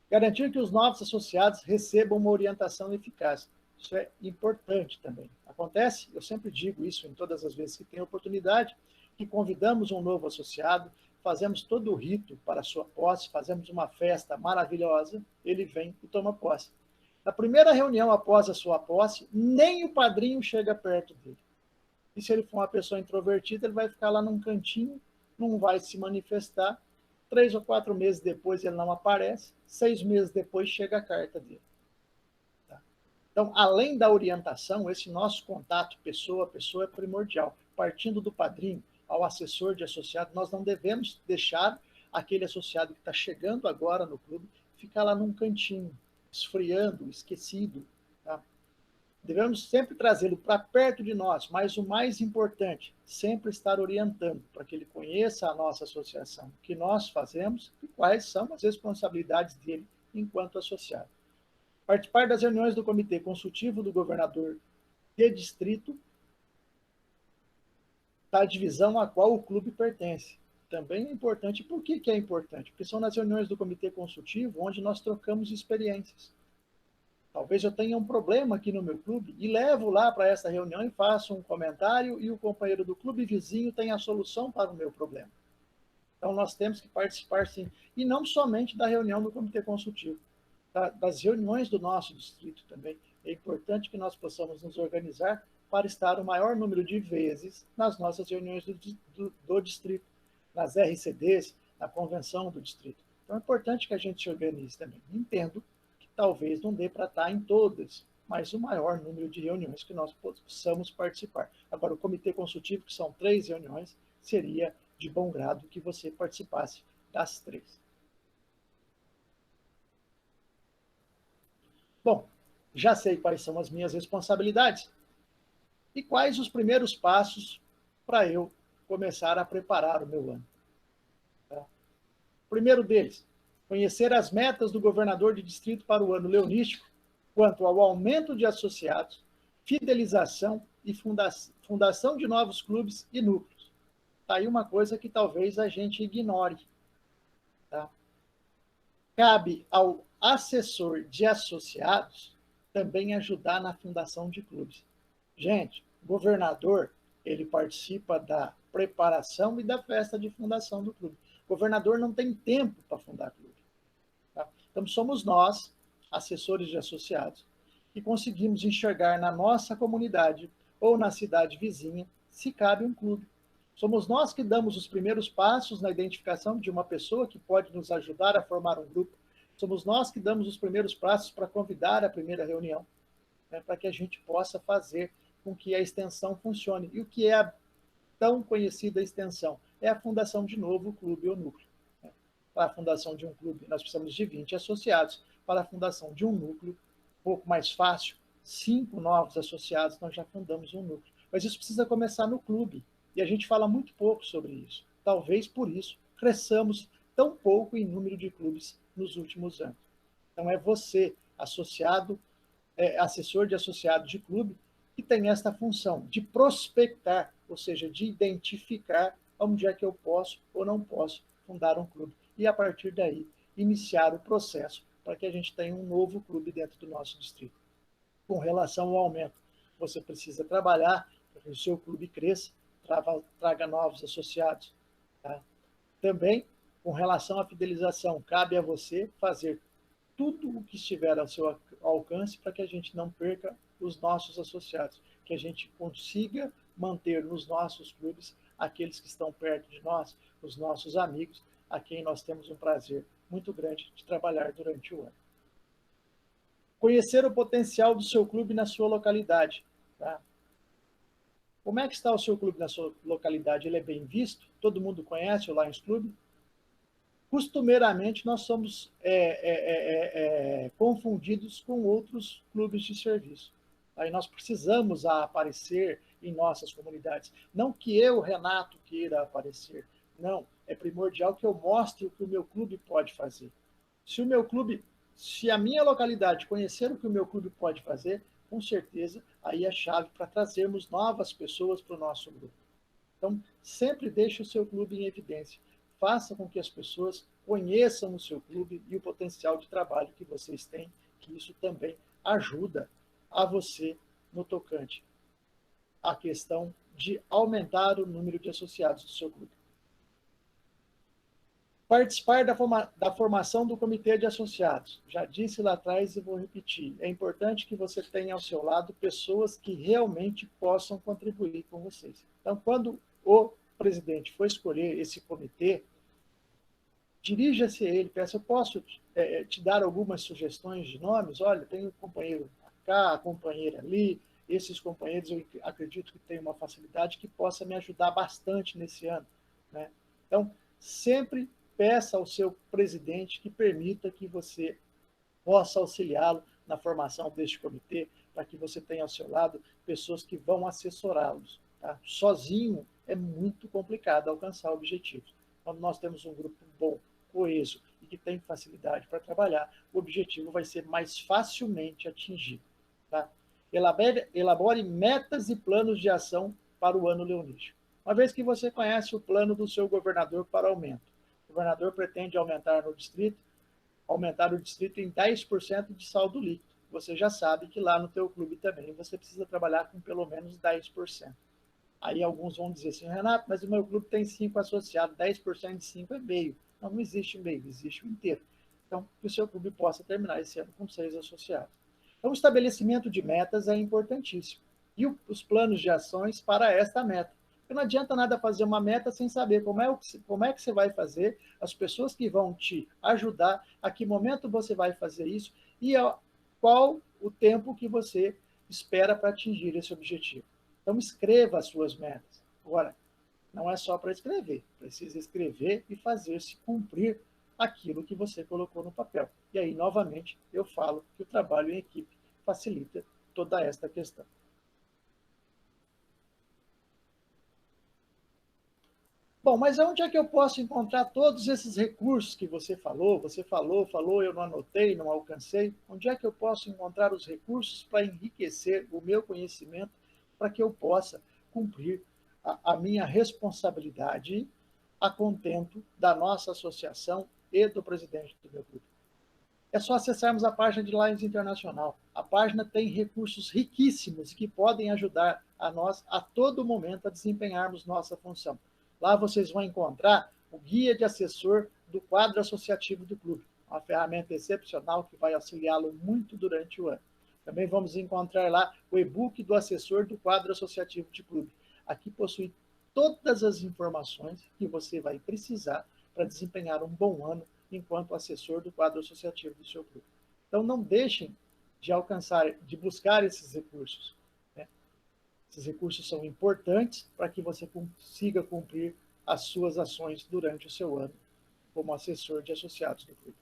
Garantir que os novos associados recebam uma orientação eficaz. Isso é importante também. Acontece, eu sempre digo isso em todas as vezes que tenho oportunidade, que convidamos um novo associado, fazemos todo o rito para a sua posse, fazemos uma festa maravilhosa, ele vem e toma posse. Na primeira reunião após a sua posse, nem o padrinho chega perto dele. E se ele for uma pessoa introvertida, ele vai ficar lá num cantinho, não vai se manifestar. 3 ou 4 meses depois ele não aparece, 6 meses depois chega a carta dele. Tá? Então, além da orientação, esse nosso contato pessoa a pessoa é primordial. Partindo do padrinho ao assessor de associado, nós não devemos deixar aquele associado que está chegando agora no clube ficar lá num cantinho, esfriando, esquecido. Tá? Devemos sempre trazê-lo para perto de nós, mas o mais importante, sempre estar orientando para que ele conheça a nossa associação, o que nós fazemos e quais são as responsabilidades dele enquanto associado. Participar das reuniões do Comitê Consultivo do Governador de Distrito da divisão a qual o clube pertence. Também é importante. Por que é importante? Porque são nas reuniões do Comitê Consultivo onde nós trocamos experiências. Talvez eu tenha um problema aqui no meu clube e levo lá para essa reunião e faço um comentário e o companheiro do clube vizinho tem a solução para o meu problema. Então, nós temos que participar, sim. E não somente da reunião do Comitê Consultivo, das reuniões do nosso distrito também. É importante que nós possamos nos organizar para estar o maior número de vezes nas nossas reuniões do distrito, nas RCDs, na convenção do distrito. Então, é importante que a gente se organize também. Entendo que talvez não dê para estar em todas, mas o maior número de reuniões que nós possamos participar. Agora, o comitê consultivo, que são 3 reuniões, seria de bom grado que você participasse das 3. Bom, já sei quais são as minhas responsabilidades e quais os primeiros passos para eu começar a preparar o meu ano. Tá? O primeiro deles, conhecer as metas do governador de distrito para o ano leonístico, quanto ao aumento de associados, fidelização e fundação de novos clubes e núcleos. Está aí uma coisa que talvez a gente ignore. Tá? Cabe ao assessor de associados também ajudar na fundação de clubes. Gente, o governador, ele participa da preparação e da festa de fundação do clube. O governador não tem tempo para fundar clube. Tá? Então, somos nós, assessores de associados, que conseguimos enxergar na nossa comunidade ou na cidade vizinha se cabe um clube. Somos nós que damos os primeiros passos na identificação de uma pessoa que pode nos ajudar a formar um grupo. Somos nós que damos os primeiros passos para convidar a primeira reunião, né, para que a gente possa fazer com que a extensão funcione. E o que é a tão conhecida extensão? É a fundação de novo clube ou núcleo. Né? Para a fundação de um clube, nós precisamos de 20 associados. Para a fundação de um núcleo, um pouco mais fácil, 5 novos associados, nós já fundamos um núcleo. Mas isso precisa começar no clube. E a gente fala muito pouco sobre isso. Talvez por isso cresçamos tão pouco em número de clubes nos últimos anos. Então é você, associado, assessor de associado de clube, que tem esta função de prospectar, ou seja, de identificar onde é que eu posso ou não posso fundar um clube. E a partir daí, iniciar o processo para que a gente tenha um novo clube dentro do nosso distrito. Com relação ao aumento, você precisa trabalhar para que o seu clube cresça, traga novos associados. Tá? Também, com relação à fidelização, cabe a você fazer tudo o que estiver ao seu alcance para que a gente não perca os nossos associados, que a gente consiga manter nos nossos clubes aqueles que estão perto de nós, os nossos amigos, a quem nós temos um prazer muito grande de trabalhar durante o ano. Conhecer o potencial do seu clube na sua localidade. Tá? Como é que está o seu clube na sua localidade? Ele é bem visto? Todo mundo conhece o Lions Club? Costumeiramente, nós somos confundidos com outros clubes de serviço. Aí nós precisamos aparecer em nossas comunidades. Não que eu, Renato, queira aparecer. Não, é primordial que eu mostre o que o meu clube pode fazer. Se a minha localidade conhecer o que o meu clube pode fazer, com certeza, aí é chave para trazermos novas pessoas para o nosso grupo. Então, sempre deixe o seu clube em evidência. Faça com que as pessoas conheçam o seu clube e o potencial de trabalho que vocês têm, que isso também ajuda a você no tocante à questão de aumentar o número de associados do seu clube. Participar da formação do comitê de associados. Já disse lá atrás e vou repetir. É importante que você tenha ao seu lado pessoas que realmente possam contribuir com vocês. Então, quando o presidente for escolher esse comitê, dirija-se a ele, peça, eu posso te dar algumas sugestões de nomes? Olha, tem um companheiro cá, a companheira ali, esses companheiros eu acredito que tem uma facilidade que possa me ajudar bastante nesse ano. Né? Então, sempre peça ao seu presidente que permita que você possa auxiliá-lo na formação deste comitê, para que você tenha ao seu lado pessoas que vão assessorá-los. Tá? Sozinho é muito complicado alcançar objetivos. Quando nós temos um grupo bom, coeso e que tem facilidade para trabalhar, o objetivo vai ser mais facilmente atingido. Tá? Elabore metas e planos de ação para o ano leonístico. Uma vez que você conhece o plano do seu governador para aumento, o governador pretende aumentar o distrito em 10% de saldo líquido. Você já sabe que lá no teu clube também você precisa trabalhar com pelo menos 10%. Aí alguns vão dizer assim, Renato, mas o meu clube tem 5 associados, 10% de 5 é meio. Não existe meio, existe o inteiro. Então, que o seu clube possa terminar esse ano com 6 associados. Então, o estabelecimento de metas é importantíssimo. E os planos de ações para esta meta. Porque não adianta nada fazer uma meta sem saber como é que você vai fazer, as pessoas que vão te ajudar, a que momento você vai fazer isso e qual o tempo que você espera para atingir esse objetivo. Então, escreva as suas metas. Agora, não é só para escrever, precisa escrever e fazer-se cumprir aquilo que você colocou no papel. E aí, novamente, eu falo que o trabalho em equipe facilita toda esta questão. Bom, mas onde é que eu posso encontrar todos esses recursos que você falou? Você falou, eu não anotei, não alcancei. Onde é que eu posso encontrar os recursos para enriquecer o meu conhecimento para que eu possa cumprir a minha responsabilidade a contento da nossa associação e do presidente do meu grupo? É só acessarmos a página de Lions Internacional. A página tem recursos riquíssimos que podem ajudar a nós a todo momento a desempenharmos nossa função. Lá vocês vão encontrar o guia de assessor do quadro associativo do clube, uma ferramenta excepcional que vai auxiliá-lo muito durante o ano. Também vamos encontrar lá o e-book do assessor do quadro associativo de clube. Aqui possui todas as informações que você vai precisar para desempenhar um bom ano enquanto assessor do quadro associativo do seu clube. Então, não deixem de buscar esses recursos. Esses recursos são importantes para que você consiga cumprir as suas ações durante o seu ano como assessor de associados do clube.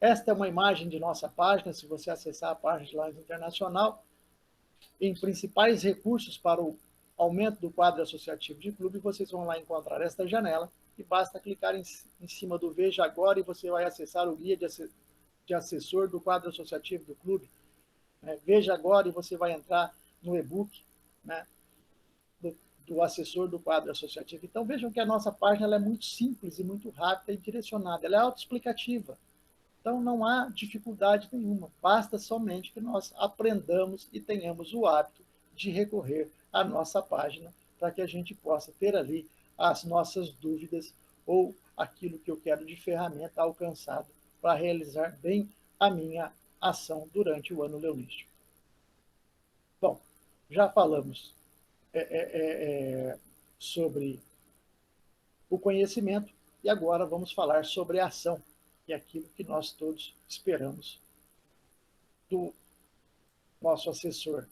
Esta é uma imagem de nossa página. Se você acessar a página de Lions Internacional, em principais recursos para o aumento do quadro associativo de clube, vocês vão lá encontrar esta janela e basta clicar em cima do Veja Agora e você vai acessar o guia de assessor do quadro associativo do clube. Veja Agora e você vai entrar no e-book, né, do assessor do quadro associativo. Então, vejam que a nossa página ela é muito simples e muito rápida e direcionada. Ela é autoexplicativa. Então, não há dificuldade nenhuma. Basta somente que nós aprendamos e tenhamos o hábito de recorrer à nossa página para que a gente possa ter ali as nossas dúvidas ou aquilo que eu quero de ferramenta alcançado para realizar bem a minha ação durante o ano leonístico. Bom, já falamos sobre o conhecimento e agora vamos falar sobre a ação, que é aquilo que nós todos esperamos do nosso assessor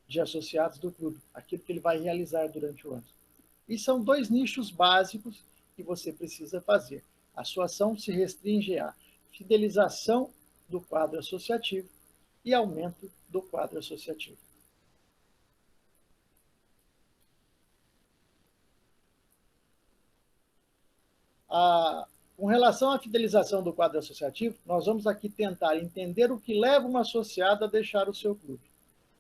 de associados do clube, aquilo que ele vai realizar durante o ano. E são dois nichos básicos que você precisa fazer. A sua ação se restringe à fidelização do quadro associativo e aumento do quadro associativo. Com relação à fidelização do quadro associativo, nós vamos aqui tentar entender o que leva um associado a deixar o seu clube.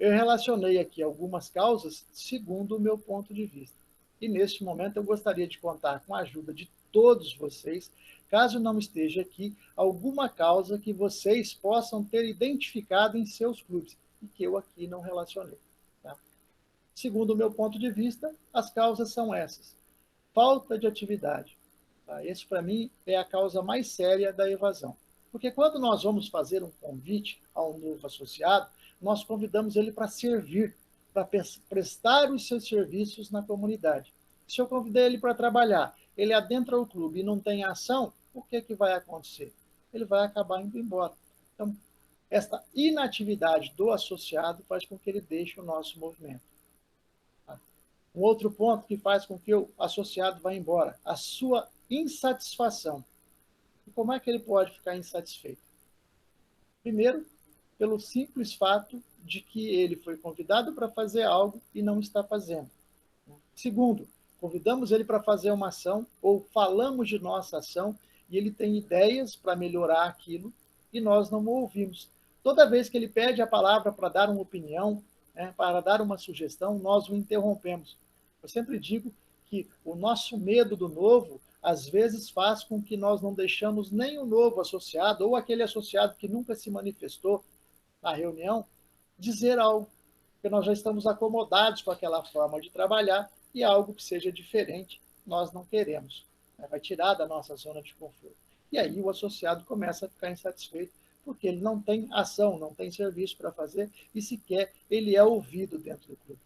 Eu relacionei aqui algumas causas segundo o meu ponto de vista. E neste momento eu gostaria de contar com a ajuda de todos vocês, caso não esteja aqui alguma causa que vocês possam ter identificado em seus clubes e que eu aqui não relacionei. Tá? Segundo o meu ponto de vista, as causas são essas. Falta de atividade. Tá? Esse, para mim, é a causa mais séria da evasão. Porque quando nós vamos fazer um convite a um novo associado, nós convidamos ele para servir, para prestar os seus serviços na comunidade. Se eu convidei ele para trabalhar, ele adentra o clube e não tem ação, o que vai acontecer? Ele vai acabar indo embora. Então, esta inatividade do associado faz com que ele deixe o nosso movimento. Um outro ponto que faz com que o associado vá embora, a sua insatisfação. E como é que ele pode ficar insatisfeito? Primeiro, pelo simples fato de que ele foi convidado para fazer algo e não está fazendo. Segundo, convidamos ele para fazer uma ação ou falamos de nossa ação e ele tem ideias para melhorar aquilo e nós não o ouvimos. Toda vez que ele pede a palavra para dar uma opinião, para dar uma sugestão, nós o interrompemos. Eu sempre digo que o nosso medo do novo, às vezes, faz com que nós não deixamos nem o novo associado ou aquele associado que nunca se manifestou na reunião dizer algo, porque nós já estamos acomodados com aquela forma de trabalhar e algo que seja diferente nós não queremos. Vai tirar da nossa zona de conforto. E aí o associado começa a ficar insatisfeito porque ele não tem ação, não tem serviço para fazer e sequer ele é ouvido dentro do clube.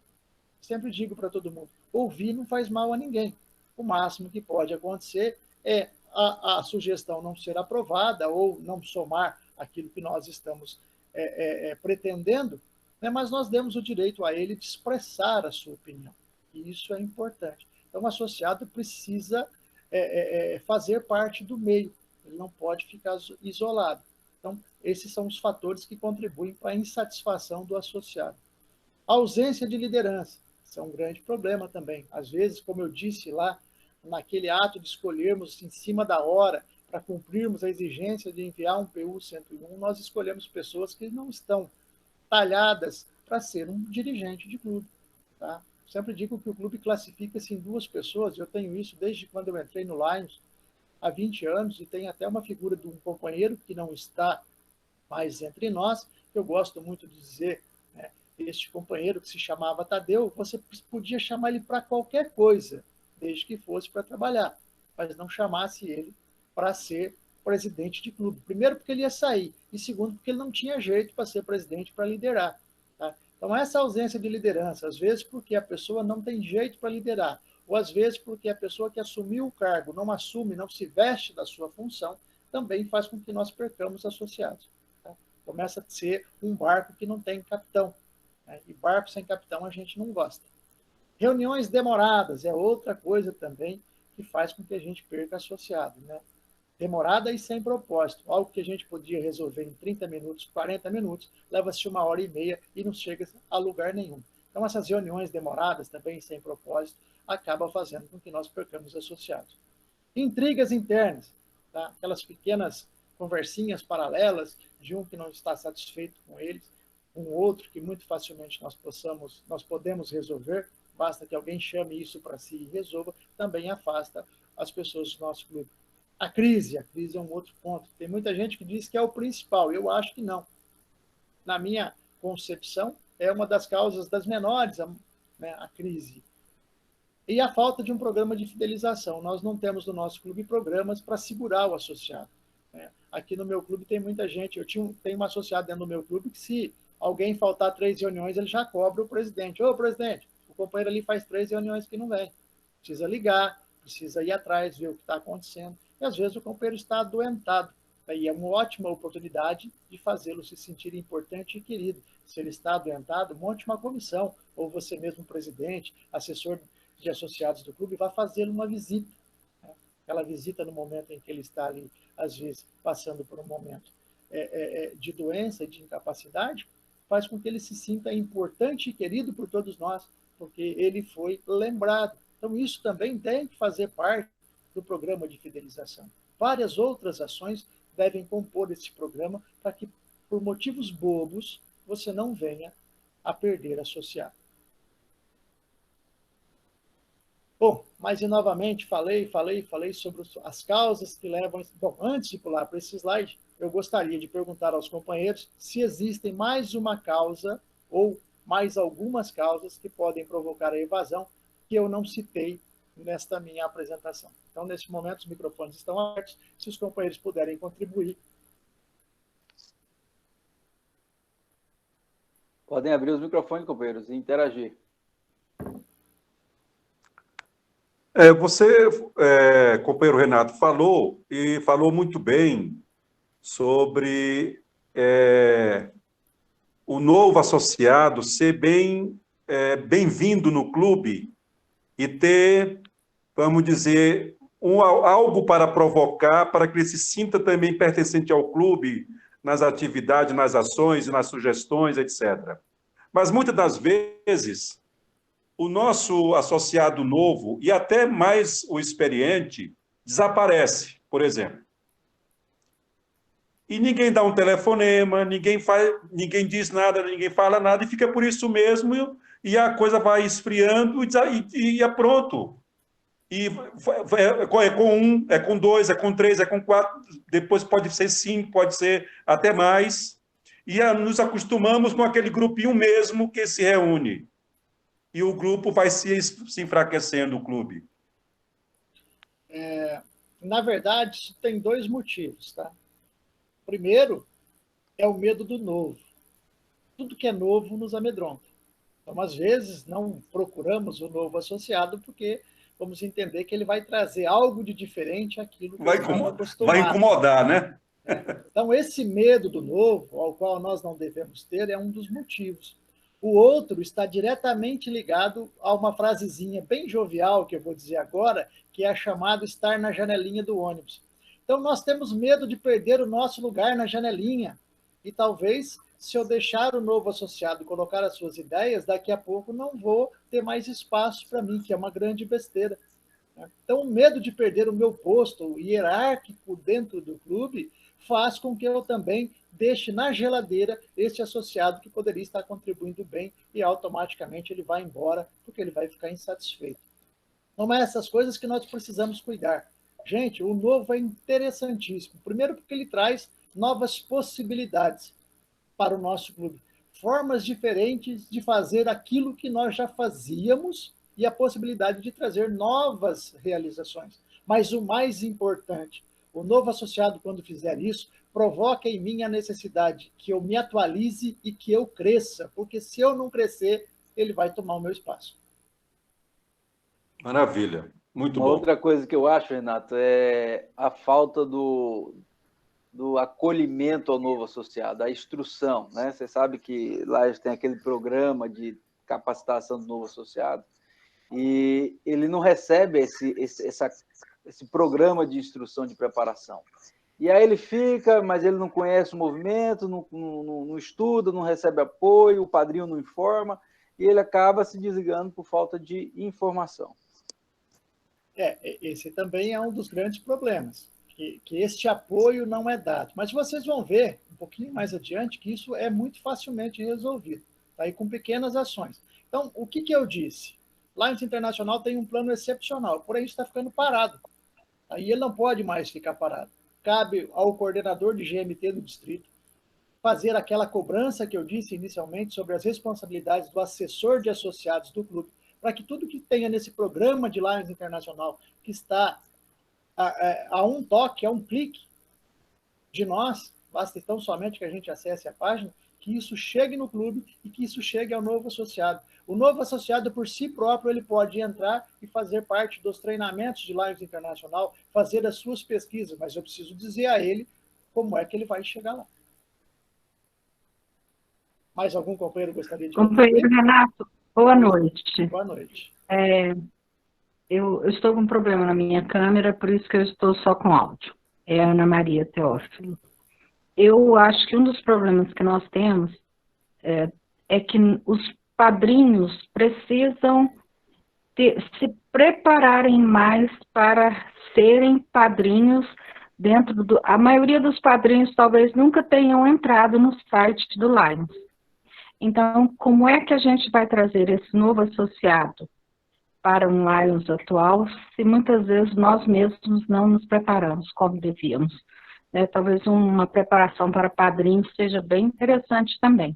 Sempre digo para todo mundo, ouvir não faz mal a ninguém. O máximo que pode acontecer é a sugestão não ser aprovada ou não somar aquilo que nós estamos pretendendo, né, mas nós demos o direito a ele de expressar a sua opinião. E isso é importante. Então, o associado precisa fazer parte do meio, ele não pode ficar isolado. Então, esses são os fatores que contribuem para a insatisfação do associado. A ausência de liderança, isso é um grande problema também. Às vezes, como eu disse lá, naquele ato de escolhermos em cima da hora, para cumprirmos a exigência de enviar um PU 101, nós escolhemos pessoas que não estão talhadas para ser um dirigente de clube. Tá? Sempre digo que o clube classifica-se em duas pessoas, eu tenho isso desde quando eu entrei no Lions, há 20 anos, e tem até uma figura de um companheiro que não está mais entre nós, que eu gosto muito de dizer, né, este companheiro que se chamava Tadeu, você podia chamar ele para qualquer coisa, desde que fosse para trabalhar, mas não chamasse ele para ser presidente de clube. Primeiro, porque ele ia sair, e segundo, porque ele não tinha jeito para ser presidente, para liderar. Tá? Então, essa ausência de liderança, às vezes porque a pessoa não tem jeito para liderar, ou às vezes porque a pessoa que assumiu o cargo não assume, não se veste da sua função, também faz com que nós percamos associados. Tá? Começa a ser um barco que não tem capitão. Né? E barco sem capitão a gente não gosta. Reuniões demoradas é outra coisa também que faz com que a gente perca associado. Né? Demorada e sem propósito. Algo que a gente podia resolver em 30 minutos, 40 minutos, leva-se 1h30 e não chega a lugar nenhum. Então, essas reuniões demoradas, também sem propósito, acabam fazendo com que nós percamos associados. Intrigas internas, tá? Aquelas pequenas conversinhas paralelas de um que não está satisfeito com eles, um outro que muito facilmente nós podemos resolver, basta que alguém chame isso para si e resolva, também afasta as pessoas do nosso grupo. A crise é um outro ponto. Tem muita gente que diz que é o principal, eu acho que não. Na minha concepção, é uma das causas das menores, né, a crise. E a falta de um programa de fidelização. Nós não temos no nosso clube programas para segurar o associado. Né? Aqui no meu clube tem muita gente, tenho um associado dentro do meu clube que se alguém faltar 3 reuniões, ele já cobra o presidente. Ô, presidente, o companheiro ali faz 3 reuniões que não vem. Precisa ligar, precisa ir atrás, ver o que está acontecendo. E às vezes o companheiro está adoentado. Aí é uma ótima oportunidade de fazê-lo se sentir importante e querido. Se ele está adoentado, monte uma comissão, ou você mesmo, presidente, assessor de associados do clube, vai fazê-lo uma visita. Né? Aquela visita no momento em que ele está ali, às vezes, passando por um momento de doença e de incapacidade, faz com que ele se sinta importante e querido por todos nós, porque ele foi lembrado. Então, isso também tem que fazer parte do programa de fidelização. Várias outras ações devem compor esse programa para que, por motivos bobos, você não venha a perder associado. Bom, mas e novamente falei sobre as causas que levam... Bom, antes de pular para esse slide, eu gostaria de perguntar aos companheiros se existem mais uma causa ou mais algumas causas que podem provocar a evasão que eu não citei nesta minha apresentação. Então, nesse momento, os microfones estão abertos. Se os companheiros puderem contribuir. Podem abrir os microfones, companheiros, e interagir. Você, companheiro Renato, falou muito bem sobre o novo associado ser bem-vindo no clube e ter, vamos dizer, algo para provocar, para que ele se sinta também pertencente ao clube, nas atividades, nas ações, nas sugestões, etc. Mas muitas das vezes, o nosso associado novo, e até mais o experiente, desaparece, por exemplo. E ninguém dá um telefonema, ninguém diz nada, ninguém fala nada, e fica por isso mesmo, e a coisa vai esfriando, e é pronto. E é com 1, é com 2, é com 3, é com 4, depois pode ser 5, pode ser até mais. E nos acostumamos com aquele grupinho mesmo que se reúne. E o grupo vai se enfraquecendo, o clube. Na verdade, isso tem 2 motivos. Tá? Primeiro, é o medo do novo. Tudo que é novo nos amedronta. Então, às vezes, não procuramos o novo associado porque vamos entender que ele vai trazer algo de diferente àquilo que estamos acostumados. Vai incomodar, né? Então, esse medo do novo, ao qual nós não devemos ter, é um dos motivos. O outro está diretamente ligado a uma frasezinha bem jovial, que eu vou dizer agora, que é a chamada estar na janelinha do ônibus. Então, nós temos medo de perder o nosso lugar na janelinha. E talvez, se eu deixar o novo associado colocar as suas ideias, daqui a pouco não vou ter mais espaço para mim, que é uma grande besteira. Então, o medo de perder o meu posto hierárquico dentro do clube faz com que eu também deixe na geladeira esse associado que poderia estar contribuindo bem e automaticamente ele vai embora porque ele vai ficar insatisfeito. Não é essas coisas que nós precisamos cuidar. Gente, o novo é interessantíssimo. Primeiro porque ele traz novas possibilidades para o nosso clube. Formas diferentes de fazer aquilo que nós já fazíamos e a possibilidade de trazer novas realizações. Mas o mais importante, o novo associado, quando fizer isso, provoca em mim a necessidade que eu me atualize e que eu cresça, porque se eu não crescer, ele vai tomar o meu espaço. Maravilha, muito Uma bom. outra coisa que eu acho, Renato, é a falta do acolhimento ao novo associado, a instrução, né? Você sabe que lá tem aquele programa de capacitação do novo associado e ele não recebe esse programa de instrução de preparação. E aí ele fica, mas ele não conhece o movimento, não estuda, não recebe apoio, o padrinho não informa, e ele acaba se desligando por falta de informação. Esse também é um dos grandes problemas, que este apoio não é dado. Mas vocês vão ver, um pouquinho mais adiante, que isso é muito facilmente resolvido, tá? E com pequenas ações. Então, o que eu disse? Lions Internacional tem um plano excepcional, porém está ficando parado. Aí ele não pode mais ficar parado. Cabe ao coordenador de GMT do distrito fazer aquela cobrança que eu disse inicialmente sobre as responsabilidades do assessor de associados do clube, para que tudo que tenha nesse programa de Lions Internacional, que está a um toque, a um clique de nós, basta então somente que a gente acesse a página, que isso chegue no clube e que isso chegue ao novo associado. O novo associado, por si próprio, ele pode entrar e fazer parte dos treinamentos de Lions Internacional, fazer as suas pesquisas, mas eu preciso dizer a ele como é que ele vai chegar lá. Mais algum companheiro gostaria de Companheiro Renato, boa noite. Boa noite. Eu estou com um problema na minha câmera, por isso que eu estou só com áudio. É a Ana Maria Teófilo. Eu acho que um dos problemas que nós temos é que os padrinhos precisam se prepararem mais para serem padrinhos dentro do... A maioria dos padrinhos talvez nunca tenham entrado no site do Lions. Então, como é que a gente vai trazer esse novo associado para um Lions atual, se muitas vezes nós mesmos não nos preparamos como devíamos? Talvez uma preparação para padrinhos seja bem interessante também.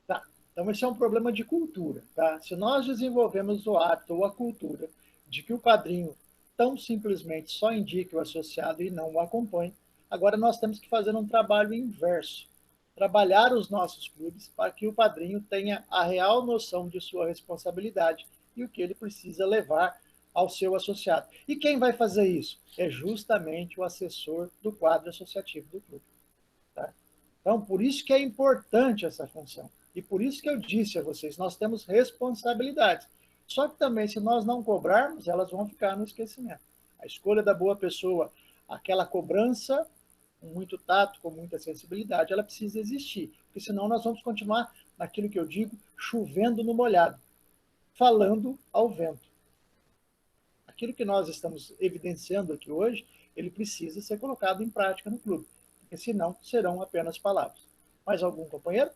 Tá. Então, esse é um problema de cultura. Tá? Se nós desenvolvemos o hábito ou a cultura de que o padrinho tão simplesmente só indique o associado e não o acompanhe, agora nós temos que fazer um trabalho inverso. Trabalhar os nossos clubes para que o padrinho tenha a real noção de sua responsabilidade e o que ele precisa levar ao seu associado. E quem vai fazer isso? É justamente o assessor do quadro associativo do clube. Tá? Então, por isso que é importante essa função. E por isso que eu disse a vocês, nós temos responsabilidades. Só que também, se nós não cobrarmos, elas vão ficar no esquecimento. A escolha da boa pessoa, aquela cobrança, com muito tato, com muita sensibilidade, ela precisa existir. Porque senão nós vamos continuar naquilo que eu digo, chovendo no molhado, falando ao vento. Aquilo que nós estamos evidenciando aqui hoje, ele precisa ser colocado em prática no clube, porque senão serão apenas palavras. Mais algum companheiro?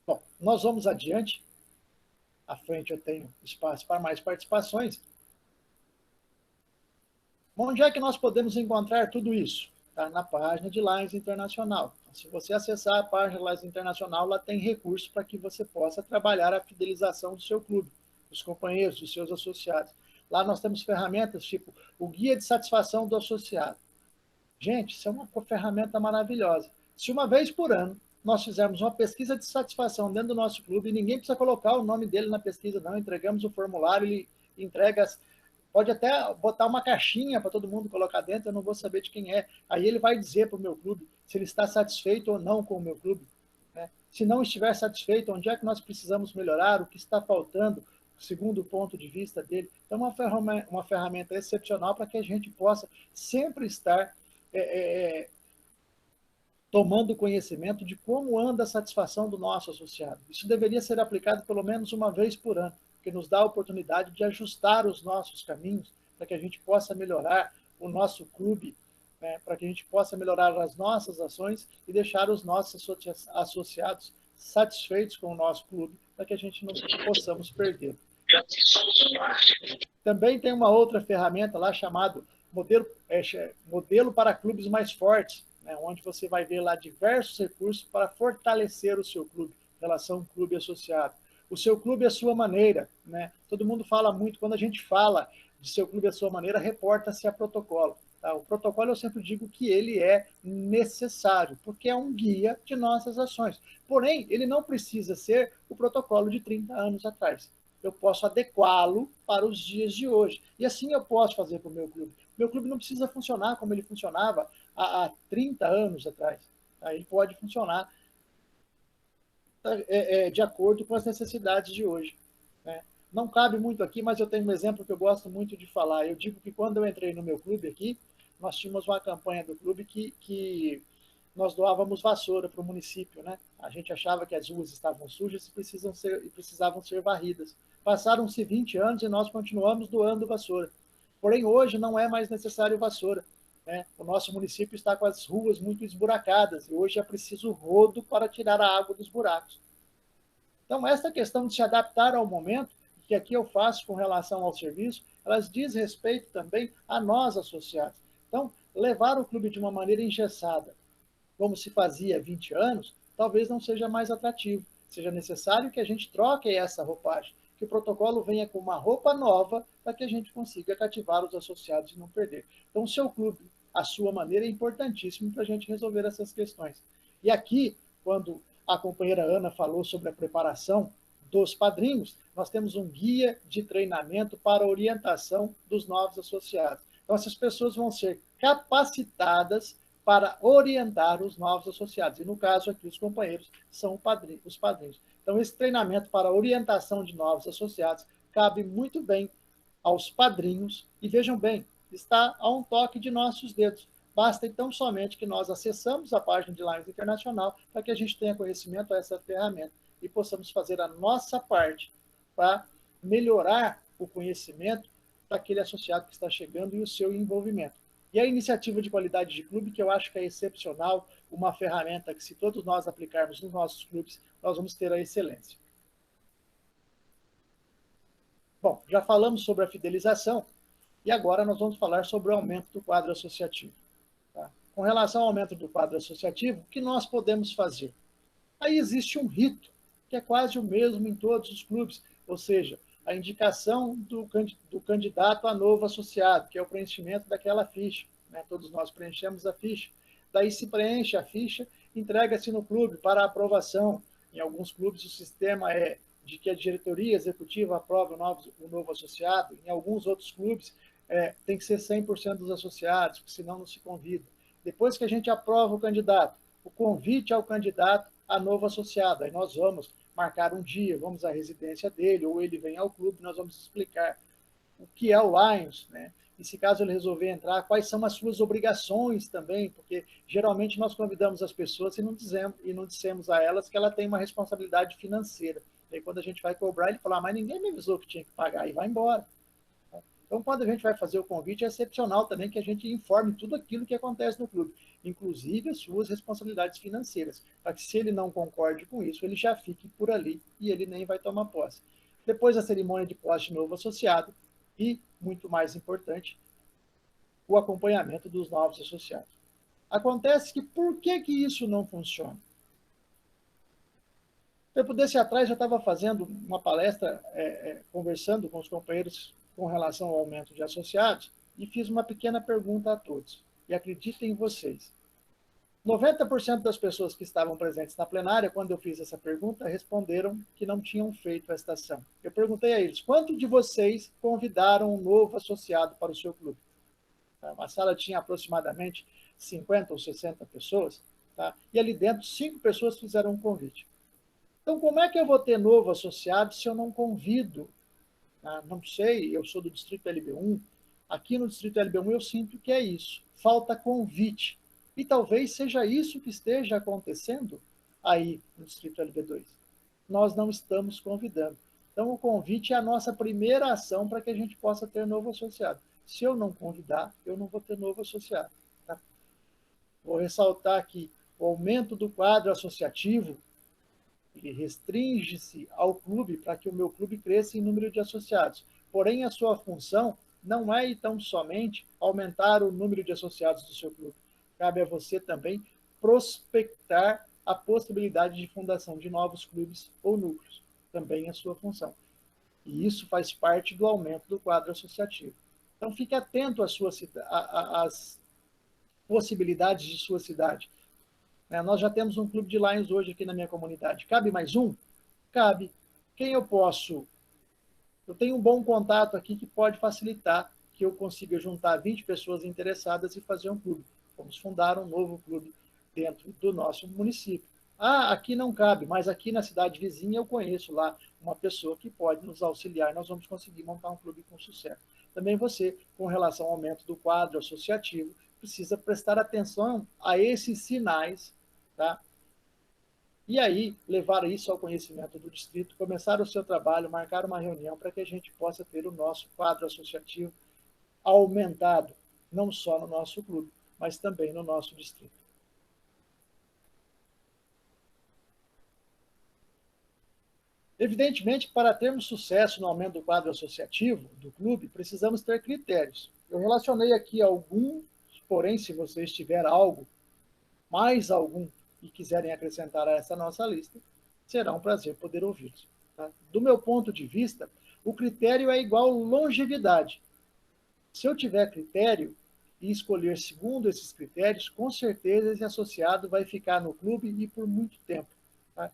Bom, nós vamos adiante. À frente eu tenho espaço para mais participações. Onde é que nós podemos encontrar tudo isso? Tá na página de Lions Internacional. Então, se você acessar a página de Lions Internacional, lá tem recursos para que você possa trabalhar a fidelização do seu clube, dos companheiros, dos seus associados. Lá nós temos ferramentas tipo o Guia de Satisfação do Associado. Gente, isso é uma ferramenta maravilhosa. Se uma vez por ano nós fizermos uma pesquisa de satisfação dentro do nosso clube e ninguém precisa colocar o nome dele na pesquisa, não, entregamos o formulário, ele entrega Pode até botar uma caixinha para todo mundo colocar dentro, eu não vou saber de quem é. Aí ele vai dizer para o meu clube se ele está satisfeito ou não com o meu clube. Né? Se não estiver satisfeito, onde é que nós precisamos melhorar, o que está faltando, segundo o ponto de vista dele. Então, uma ferramenta excepcional para que a gente possa sempre estar tomando conhecimento de como anda a satisfação do nosso associado. Isso deveria ser aplicado pelo menos uma vez por ano, que nos dá a oportunidade de ajustar os nossos caminhos para que a gente possa melhorar o nosso clube, né, para que a gente possa melhorar as nossas ações e deixar os nossos associados satisfeitos com o nosso clube, para que a gente não possamos perder. Também tem uma outra ferramenta lá chamada modelo para clubes mais fortes, né, onde você vai ver lá diversos recursos para fortalecer o seu clube, relação clube associado. O seu clube é a sua maneira, né? Todo mundo fala muito, quando a gente fala de seu clube é a sua maneira, reporta-se a protocolo. Tá? O protocolo, eu sempre digo que ele é necessário, porque é um guia de nossas ações. Porém, ele não precisa ser o protocolo de 30 anos atrás. Eu posso adequá-lo para os dias de hoje. E assim eu posso fazer para o meu clube. Meu clube não precisa funcionar como ele funcionava há 30 anos atrás. Tá? Ele pode funcionar de acordo com as necessidades de hoje. Né? Não cabe muito aqui, mas eu tenho um exemplo que eu gosto muito de falar. Eu digo que quando eu entrei no meu clube aqui, nós tínhamos uma campanha do clube que nós doávamos vassoura para o município. Né? A gente achava que as ruas estavam sujas e precisavam ser varridas. Passaram-se 20 anos e nós continuamos doando vassoura. Porém, hoje não é mais necessário vassoura. Né? O nosso município está com as ruas muito esburacadas e hoje é preciso rodo para tirar a água dos buracos. Então, essa questão de se adaptar ao momento, que aqui eu faço com relação ao serviço, elas diz respeito também a nós associados. Então, levar o clube de uma maneira engessada, como se fazia há 20 anos, talvez não seja mais atrativo. Seja necessário que a gente troque essa roupagem, que o protocolo venha com uma roupa nova para que a gente consiga cativar os associados e não perder. Então, o seu clube, a sua maneira, é importantíssimo para a gente resolver essas questões. E aqui, quando a companheira Ana falou sobre a preparação dos padrinhos, nós temos um guia de treinamento para orientação dos novos associados. Então, essas pessoas vão ser capacitadas para orientar os novos associados. E, no caso aqui, os companheiros são os padrinhos. Então, esse treinamento para orientação de novos associados cabe muito bem aos padrinhos. E vejam bem, está a um toque de nossos dedos. Basta, então, somente que nós acessamos a página de Lions Internacional para que a gente tenha conhecimento a essa ferramenta e possamos fazer a nossa parte para melhorar o conhecimento daquele associado que está chegando e o seu envolvimento. E a iniciativa de qualidade de clube, que eu acho que é excepcional, uma ferramenta que, se todos nós aplicarmos nos nossos clubes, nós vamos ter a excelência. Bom, já falamos sobre a fidelização e agora nós vamos falar sobre o aumento do quadro associativo. Tá? Com relação ao aumento do quadro associativo, o que nós podemos fazer? Aí existe um rito, que é quase o mesmo em todos os clubes, ou seja, a indicação do candidato a novo associado, que é o preenchimento daquela ficha. Né? Todos nós preenchemos a ficha. Daí se preenche a ficha, entrega-se no clube para aprovação. Em alguns clubes o sistema é de que a diretoria executiva aprova o novo associado. Em alguns outros clubes tem que ser 100% dos associados, porque senão não se convida. Depois que a gente aprova o candidato, o convite ao candidato a novo associado. Aí nós vamos marcar um dia, vamos à residência dele, ou ele vem ao clube, nós vamos explicar o que é o Lions, né? E se caso ele resolver entrar, quais são as suas obrigações também, porque geralmente nós convidamos as pessoas e não dissemos a elas que ela tem uma responsabilidade financeira. E aí quando a gente vai cobrar, ele fala, mas ninguém me avisou que tinha que pagar, e vai embora. Então, quando a gente vai fazer o convite, é excepcional também que a gente informe tudo aquilo que acontece no clube, inclusive as suas responsabilidades financeiras, para que se ele não concorde com isso, ele já fique por ali e ele nem vai tomar posse. Depois da cerimônia de posse de novo associado e, muito mais importante, o acompanhamento dos novos associados. Acontece que por que isso não funciona? Tempo desse atrás, eu estava fazendo uma palestra, conversando com os companheiros com relação ao aumento de associados, e fiz uma pequena pergunta a todos. E acreditem em vocês. 90% das pessoas que estavam presentes na plenária, quando eu fiz essa pergunta, responderam que não tinham feito esta ação. Eu perguntei a eles, quantos de vocês convidaram um novo associado para o seu clube? A sala tinha aproximadamente 50 ou 60 pessoas, tá? E ali dentro, 5 pessoas fizeram um convite. Então, como é que eu vou ter novo associado se eu não convido? Não sei, eu sou do Distrito LB1, aqui no Distrito LB1 eu sinto que é isso, falta convite. E talvez seja isso que esteja acontecendo aí no Distrito LB2. Nós não estamos convidando. Então, o convite é a nossa primeira ação para que a gente possa ter novo associado. Se eu não convidar, eu não vou ter novo associado. Tá? Vou ressaltar que o aumento do quadro associativo ele restringe-se ao clube para que o meu clube cresça em número de associados. Porém, a sua função não é, então, somente aumentar o número de associados do seu clube. Cabe a você também prospectar a possibilidade de fundação de novos clubes ou núcleos. Também é a sua função. E isso faz parte do aumento do quadro associativo. Então, fique atento às possibilidades de sua cidade. Nós já temos um clube de Lions hoje aqui na minha comunidade. Cabe mais um? Cabe. Quem eu posso? Eu tenho um bom contato aqui que pode facilitar que eu consiga juntar 20 pessoas interessadas e fazer um clube. Vamos fundar um novo clube dentro do nosso município. Aqui não cabe, mas aqui na cidade vizinha eu conheço lá uma pessoa que pode nos auxiliar e nós vamos conseguir montar um clube com sucesso. Também você, com relação ao aumento do quadro associativo, precisa prestar atenção a esses sinais, tá? E aí, levar isso ao conhecimento do distrito, começar o seu trabalho, marcar uma reunião para que a gente possa ter o nosso quadro associativo aumentado, não só no nosso clube, mas também no nosso distrito. Evidentemente, para termos sucesso no aumento do quadro associativo do clube, precisamos ter critérios. Eu relacionei aqui alguns, porém, se vocês tiverem algo, mais algum, e quiserem acrescentar a essa nossa lista, será um prazer poder ouvi-los. Tá? Do meu ponto de vista, o critério é igual longevidade. Se eu tiver critério e escolher segundo esses critérios, com certeza esse associado vai ficar no clube e por muito tempo. Tá?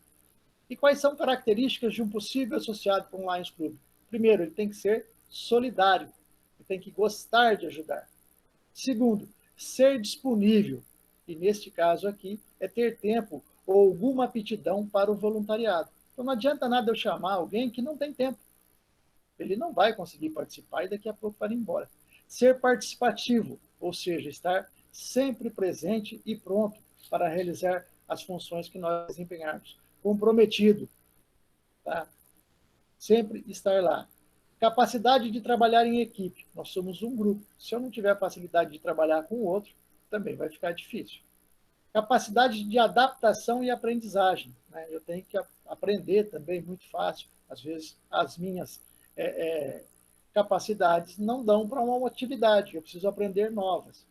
E quais são características de um possível associado com o Lions Club? Primeiro, ele tem que ser solidário, ele tem que gostar de ajudar. Segundo, ser disponível, e neste caso aqui, é ter tempo ou alguma aptidão para o voluntariado. Então não adianta nada eu chamar alguém que não tem tempo. Ele não vai conseguir participar e daqui a pouco vai embora. Ser participativo, ou seja, estar sempre presente e pronto para realizar as funções que nós desempenharmos. Comprometido, tá? Sempre estar lá. Capacidade de trabalhar em equipe. Nós somos um grupo. Se eu não tiver facilidade de trabalhar com o outro, também vai ficar difícil. Capacidade de adaptação e aprendizagem. Né? Eu tenho que aprender também muito fácil. Às vezes, as minhas capacidades não dão para uma atividade. Eu preciso aprender novas.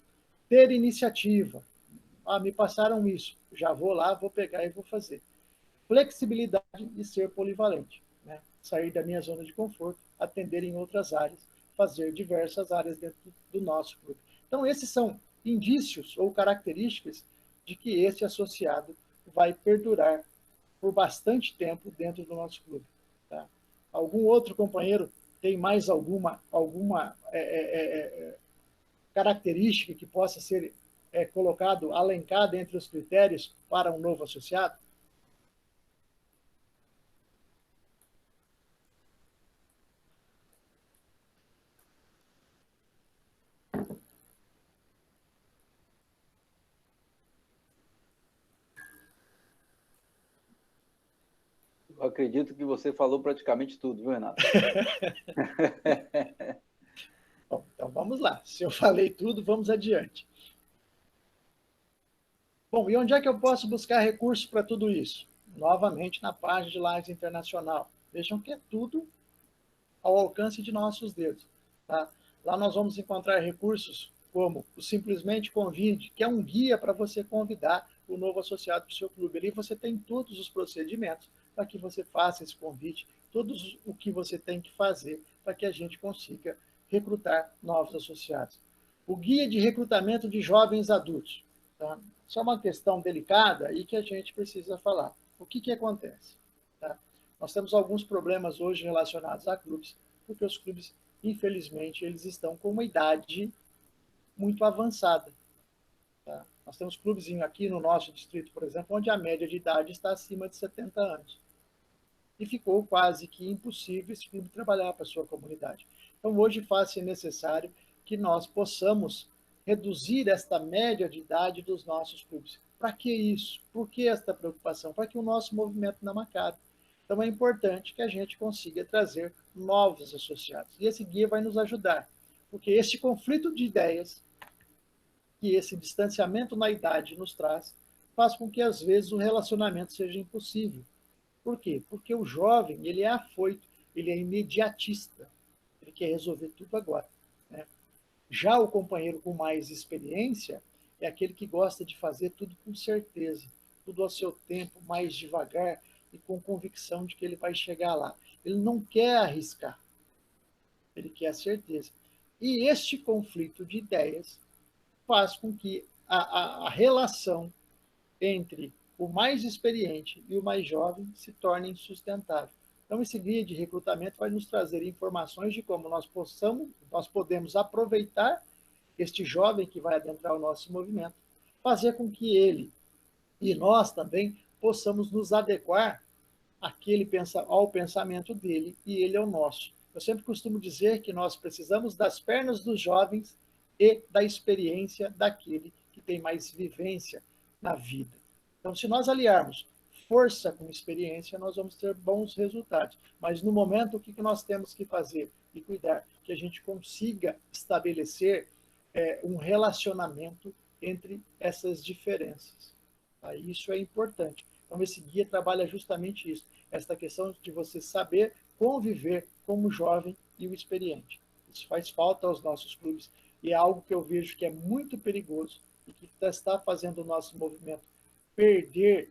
Ter iniciativa. Me passaram isso. Já vou lá, vou pegar e vou fazer. Flexibilidade e ser polivalente. Né? Sair da minha zona de conforto, atender em outras áreas, fazer diversas áreas dentro do nosso clube. Então, esses são indícios ou características de que esse associado vai perdurar por bastante tempo dentro do nosso clube. Tá? Algum outro companheiro tem mais alguma característica que possa ser colocado, alencado entre os critérios para um novo associado? Eu acredito que você falou praticamente tudo, viu, Renato? Bom, então vamos lá. Se eu falei tudo, vamos adiante. Bom, e onde é que eu posso buscar recursos para tudo isso? Novamente na página de Lions Internacional. Vejam que é tudo ao alcance de nossos dedos. Tá? Lá nós vamos encontrar recursos como o Simplesmente Convide, que é um guia para você convidar o novo associado para o seu clube. Ali você tem todos os procedimentos para que você faça esse convite, tudo o que você tem que fazer para que a gente consiga recrutar novos associados. O Guia de Recrutamento de Jovens Adultos. Tá? Isso é uma questão delicada e que a gente precisa falar. O que acontece? Tá? Nós temos alguns problemas hoje relacionados a clubes, porque os clubes, infelizmente, eles estão com uma idade muito avançada. Tá? Nós temos clubes aqui no nosso distrito, por exemplo, onde a média de idade está acima de 70 anos. E ficou quase que impossível esse clube trabalhar para a sua comunidade. Então, hoje faz-se necessário que nós possamos reduzir esta média de idade dos nossos clubes. Para que isso? Por que esta preocupação? Para que o nosso movimento não acabe. Então, é importante que a gente consiga trazer novos associados. E esse guia vai nos ajudar, porque este conflito de ideias que esse distanciamento na idade nos traz, faz com que, às vezes, o relacionamento seja impossível. Por quê? Porque o jovem, ele é afoito, ele é imediatista, ele quer resolver tudo agora. Né? Já o companheiro com mais experiência é aquele que gosta de fazer tudo com certeza, tudo ao seu tempo, mais devagar e com convicção de que ele vai chegar lá. Ele não quer arriscar, ele quer a certeza. E este conflito de ideias faz com que a relação entre o mais experiente e o mais jovem se torne insustentável. Então, esse guia de recrutamento vai nos trazer informações de como nós podemos aproveitar este jovem que vai adentrar o nosso movimento, fazer com que ele e nós também possamos nos adequar ao pensamento dele e ele ao nosso. Eu sempre costumo dizer que nós precisamos das pernas dos jovens e da experiência daquele que tem mais vivência na vida. Então, se nós aliarmos força com experiência, nós vamos ter bons resultados. Mas, no momento, o que nós temos que fazer e cuidar? Que a gente consiga estabelecer um relacionamento entre essas diferenças. Tá? Isso é importante. Então, esse guia trabalha justamente isso, essa questão de você saber conviver como jovem e o experiente. Isso faz falta aos nossos clubes e é algo que eu vejo que é muito perigoso e que está fazendo o nosso movimento perder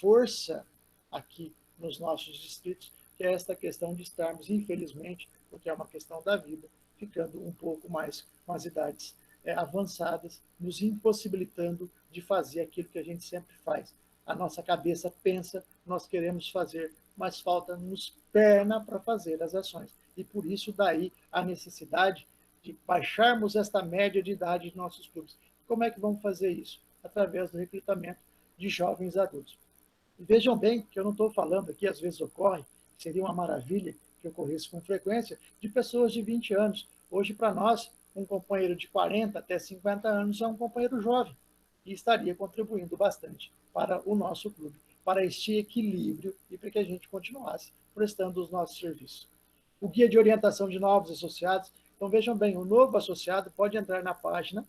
força aqui nos nossos distritos, que é esta questão de estarmos, infelizmente, porque é uma questão da vida, ficando um pouco mais com as idades avançadas, nos impossibilitando de fazer aquilo que a gente sempre faz. A nossa cabeça pensa, nós queremos fazer, mas falta-nos perna para fazer as ações. E por isso daí a necessidade de baixarmos esta média de idade de nossos clubes. Como é que vamos fazer isso? Através do recrutamento de jovens adultos. E vejam bem que eu não estou falando aqui, às vezes ocorre, seria uma maravilha que ocorresse com frequência, de pessoas de 20 anos. Hoje, para nós, um companheiro de 40 até 50 anos é um companheiro jovem e estaria contribuindo bastante para o nosso clube, para este equilíbrio e para que a gente continuasse prestando os nossos serviços. O guia de orientação de novos associados. Então, vejam bem, o novo associado pode entrar na página,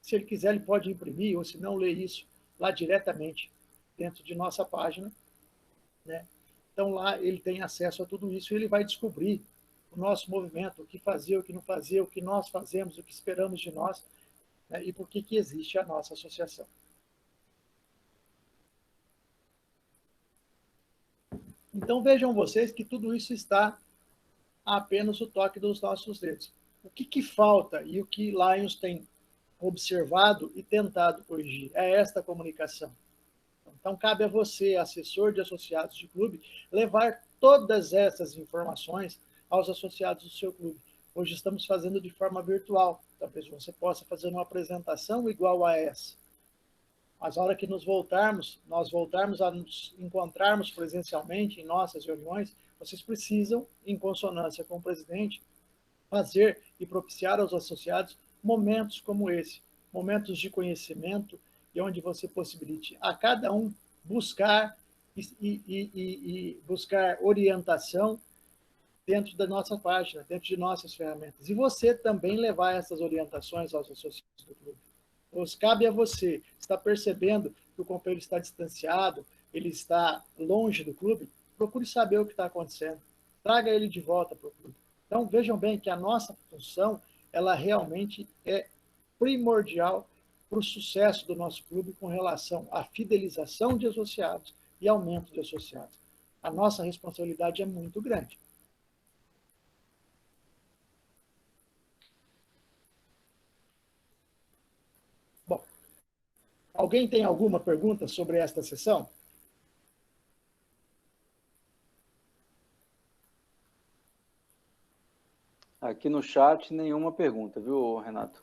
se ele quiser, ele pode imprimir, ou se não, ler isso lá diretamente dentro de nossa página. Né? Então, lá ele tem acesso a tudo isso e ele vai descobrir o nosso movimento, o que fazer, o que não fazer, o que nós fazemos, o que esperamos de nós, né? E por que existe a nossa associação. Então, vejam vocês que tudo isso está a apenas o toque dos nossos dedos. O que falta e o que Lions tem observado e tentado corrigir é esta comunicação. Então, cabe a você, assessor de associados de clube, levar todas essas informações aos associados do seu clube. Hoje estamos fazendo de forma virtual. Talvez você possa fazer uma apresentação igual a essa. Mas, na hora que nós voltarmos a nos encontrarmos presencialmente em nossas reuniões, vocês precisam, em consonância com o presidente, fazer e propiciar aos associados momentos como esse, momentos de conhecimento, e onde você possibilite a cada um buscar e buscar orientação dentro da nossa página, dentro de nossas ferramentas. E você também levar essas orientações aos associados do clube. Pois cabe a você, está percebendo que o companheiro está distanciado, ele está longe do clube, procure saber o que está acontecendo. Traga ele de volta para o clube. Então, vejam bem que a nossa função, ela realmente é primordial para o sucesso do nosso clube com relação à fidelização de associados e aumento de associados. A nossa responsabilidade é muito grande. Bom, Alguém tem alguma pergunta sobre esta sessão? Aqui no chat, nenhuma pergunta, viu, Renato?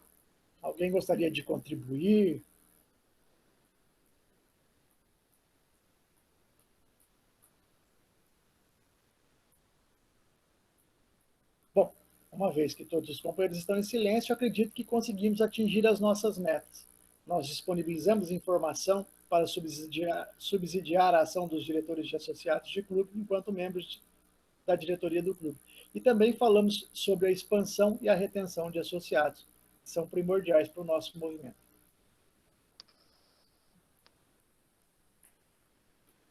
Alguém gostaria de contribuir? Bom, uma vez que todos os companheiros estão em silêncio, acredito que conseguimos atingir as nossas metas. Nós disponibilizamos informação para subsidiar a ação dos diretores de associados de clube enquanto membros da diretoria do clube. E também falamos sobre a expansão e a retenção de associados, que são primordiais para o nosso movimento.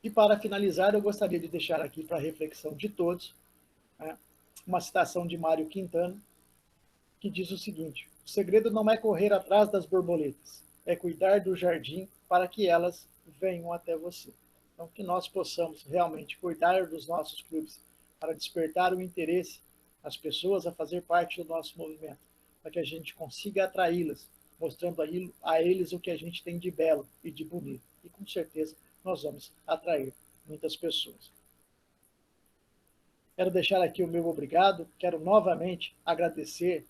E para finalizar, eu gostaria de deixar aqui para a reflexão de todos, né, uma citação de Mário Quintana, que diz o seguinte: o segredo não é correr atrás das borboletas, é cuidar do jardim para que elas venham até você. Então, que nós possamos realmente cuidar dos nossos clubes para despertar o interesse das pessoas a fazer parte do nosso movimento, para que a gente consiga atraí-las, mostrando a eles o que a gente tem de belo e de bonito. E com certeza nós vamos atrair muitas pessoas. Quero deixar aqui o meu obrigado, quero novamente agradecer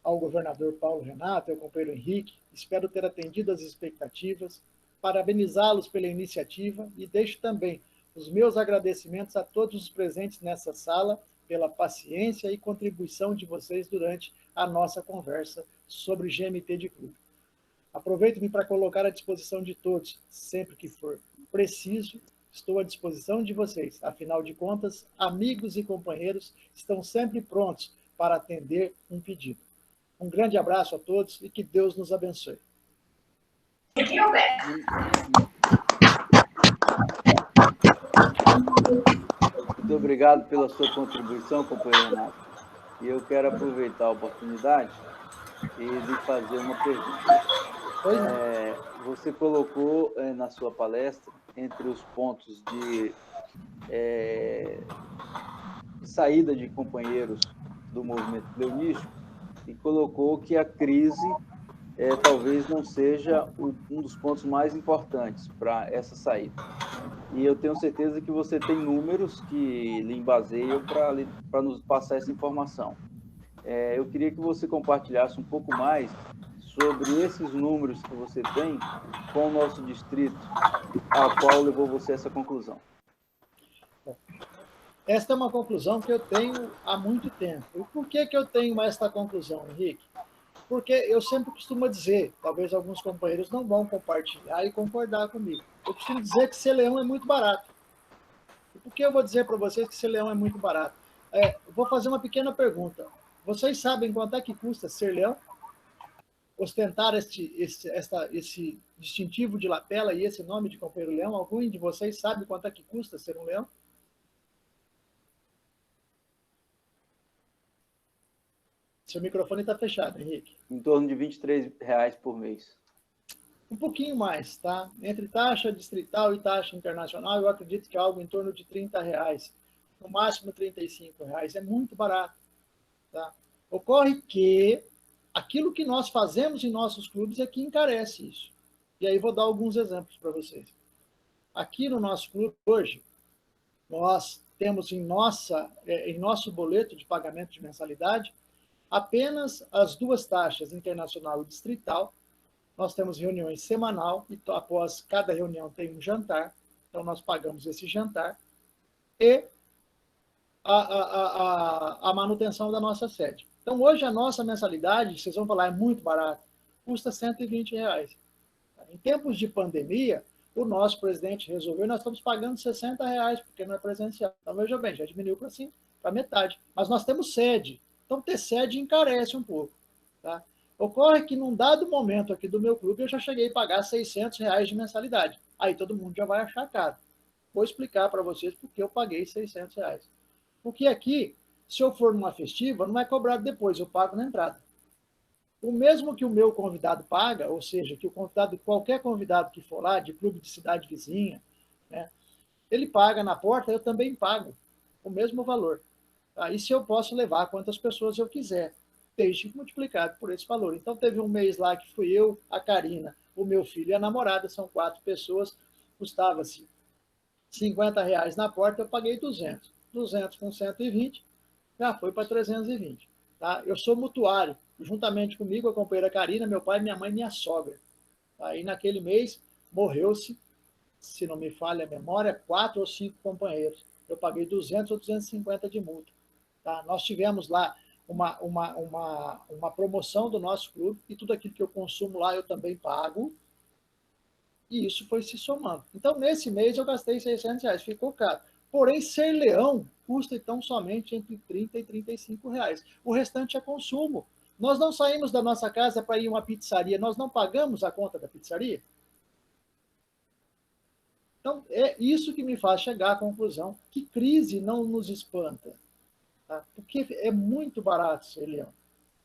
ao governador Paulo Renato, ao companheiro Henrique, espero ter atendido as expectativas, parabenizá-los pela iniciativa e deixo também os meus agradecimentos a todos os presentes nessa sala pela paciência e contribuição de vocês durante a nossa conversa sobre GMT de clube. Aproveito-me para colocar à disposição de todos, sempre que for preciso, estou à disposição de vocês. Afinal de contas, amigos e companheiros estão sempre prontos para atender um pedido. Um grande abraço a todos e que Deus nos abençoe. Muito obrigado pela sua contribuição, companheiro Renato. E eu quero aproveitar a oportunidade e lhe fazer uma pergunta. Você colocou na sua palestra, entre os pontos de saída de companheiros do movimento leonístico, e colocou que a crise talvez não seja um dos pontos mais importantes para essa saída. E eu tenho certeza que você tem números que lhe embaseiam para nos passar essa informação. Eu queria que você compartilhasse um pouco mais sobre esses números que você tem com o nosso distrito, a qual levou você a essa conclusão. Esta é uma conclusão que eu tenho há muito tempo. E por que eu tenho esta conclusão, Henrique? Porque eu sempre costumo dizer, talvez alguns companheiros não vão compartilhar e concordar comigo, eu costumo dizer que ser leão é muito barato. E por que eu vou dizer para vocês que ser leão é muito barato? Vou fazer uma pequena pergunta. Vocês sabem quanto é que custa ser leão? Ostentar esse distintivo de lapela e esse nome de companheiro leão? Algum de vocês sabe quanto é que custa ser um leão? Seu microfone está fechado, Henrique. Em torno de R$23 por mês. Um pouquinho mais, tá? Entre taxa distrital e taxa internacional, eu acredito que é algo em torno de R$30. No máximo R$35. É muito barato, tá? Ocorre que aquilo que nós fazemos em nossos clubes é que encarece isso. E aí vou dar alguns exemplos para vocês. Aqui no nosso clube, hoje, nós temos em nosso boleto de pagamento de mensalidade apenas as duas taxas, internacional e distrital. Nós temos reuniões semanal, e após cada reunião tem um jantar, então nós pagamos esse jantar, e a manutenção da nossa sede. Então, hoje a nossa mensalidade, vocês vão falar, é muito barato, custa R$120. Em tempos de pandemia, o nosso presidente resolveu, nós estamos pagando R$60, porque não é presencial. Então, veja bem, já diminuiu para metade. Mas nós temos sede. Então, ter sede encarece um pouco. Tá? Ocorre que, num dado momento aqui do meu clube, eu já cheguei a pagar R$600 de mensalidade. Aí todo mundo já vai achar caro. Vou explicar para vocês por que eu paguei R$600. Porque aqui, se eu for numa festiva, não é cobrado depois, eu pago na entrada. O mesmo que o meu convidado paga, ou seja, que qualquer convidado que for lá, de clube de cidade vizinha, né, ele paga na porta, eu também pago o mesmo valor. Aí se eu posso levar quantas pessoas eu quiser, desde multiplicado por esse valor. Então teve um mês lá que fui eu, a Karina, o meu filho e a namorada, são 4 pessoas, custava assim R$50 na porta, eu paguei 200. 200 com 120, já foi para 320. Tá? Eu sou mutuário, juntamente comigo, a companheira Karina, meu pai, minha mãe e minha sogra. Aí, naquele mês, morreu-se, se não me falha a memória, 4 ou 5 companheiros. Eu paguei 200 ou 250 de multa. Tá? Nós tivemos lá uma promoção do nosso clube, e tudo aquilo que eu consumo lá eu também pago, e isso foi se somando. Então, nesse mês, eu gastei R$600, ficou caro. Porém, ser leão custa, então, somente entre R$30 e R$35. O restante é consumo. Nós não saímos da nossa casa para ir a uma pizzaria, nós não pagamos a conta da pizzaria. Então, é isso que me faz chegar à conclusão que crise não nos espanta. Tá? Porque é muito barato ser leão.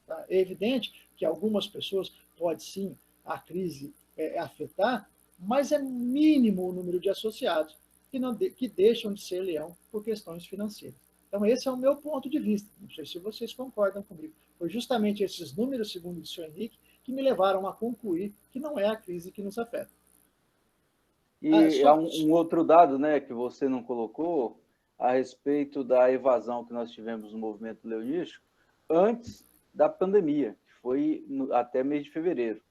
Tá? É evidente que algumas pessoas pode sim a crise afetar, mas é mínimo o número de associados que deixam de ser leão por questões financeiras. Então, esse é o meu ponto de vista. Não sei se vocês concordam comigo. Foi justamente esses números, segundo o senhor Henrique, que me levaram a concluir que não é a crise que nos afeta. E há um outro dado, né, que você não colocou a respeito da evasão que nós tivemos no movimento leonístico antes da pandemia, que foi até mês de fevereiro.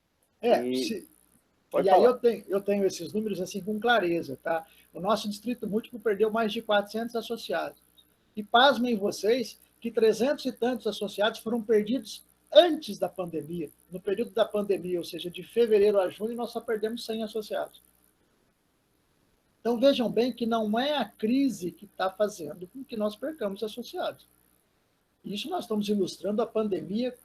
E aí eu tenho esses números assim com clareza, tá? O nosso distrito múltiplo perdeu mais de 400 associados. E pasmem vocês que 300 e tantos associados foram perdidos antes da pandemia. No período da pandemia, ou seja, de fevereiro a junho, nós só perdemos 100 associados. Então, vejam bem que não é a crise que está fazendo com que nós percamos associados. Isso nós estamos ilustrando a pandemia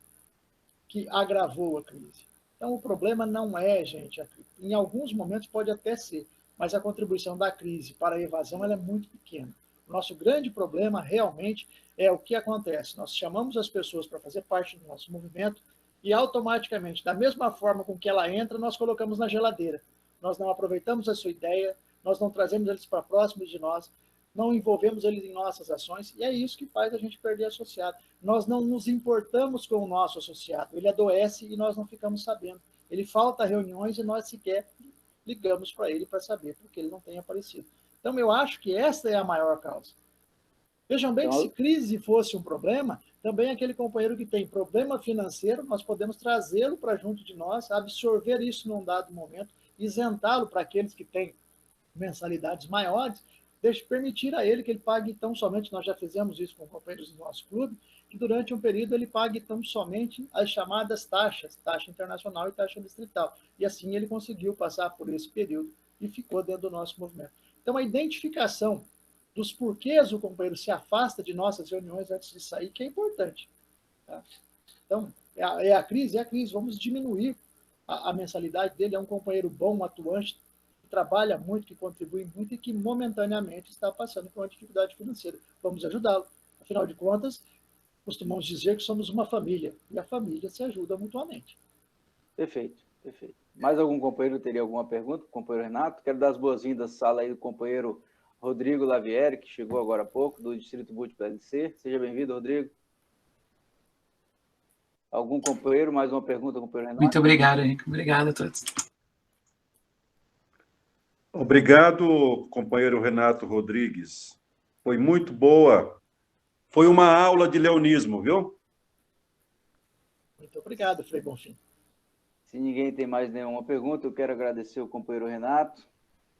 que agravou a crise. Então, o problema não é, gente, a crise. Em alguns momentos pode até ser, mas a contribuição da crise para a evasão ela é muito pequena. O nosso grande problema, realmente, é o que acontece. Nós chamamos as pessoas para fazer parte do nosso movimento e, automaticamente, da mesma forma com que ela entra, nós colocamos na geladeira. Nós não aproveitamos a sua ideia, nós não trazemos eles para próximos de nós, não envolvemos eles em nossas ações, e é isso que faz a gente perder associado. Nós não nos importamos com o nosso associado, ele adoece e nós não ficamos sabendo. Ele falta reuniões e nós sequer ligamos para ele para saber, porque ele não tem aparecido. Então, eu acho que esta é a maior causa. Vejam bem que se crise fosse um problema, também aquele companheiro que tem problema financeiro, nós podemos trazê-lo para junto de nós, absorver isso num dado momento, isentá-lo para aqueles que têm mensalidades maiores, permitir a ele que ele pague tão somente, nós já fizemos isso com companheiros do nosso clube, que durante um período ele pague tão somente as chamadas taxas, taxa internacional e taxa distrital. E assim ele conseguiu passar por esse período e ficou dentro do nosso movimento. Então, a identificação dos porquês o companheiro se afasta de nossas reuniões antes de sair, que é importante. Tá? Então, é a crise, vamos diminuir a mensalidade dele, é um companheiro bom, atuante, que trabalha muito, que contribui muito e que momentaneamente está passando por uma dificuldade financeira. Vamos ajudá-lo. Afinal de contas, costumamos dizer que somos uma família, e a família se ajuda mutuamente. Perfeito, perfeito. Mais algum companheiro teria alguma pergunta? Companheiro Renato? Quero dar as boas-vindas à sala aí do companheiro Rodrigo Lavieri, que chegou agora há pouco, do Distrito Múltiplo LC. Seja bem-vindo, Rodrigo. Algum companheiro? Mais uma pergunta, companheiro Renato? Muito obrigado, Henrique. Obrigado a todos. Obrigado, companheiro Renato Rodrigues. Foi muito boa. Foi uma aula de leonismo, viu? Muito obrigado, Frei Bonfim. Se ninguém tem mais nenhuma pergunta, eu quero agradecer ao companheiro Renato,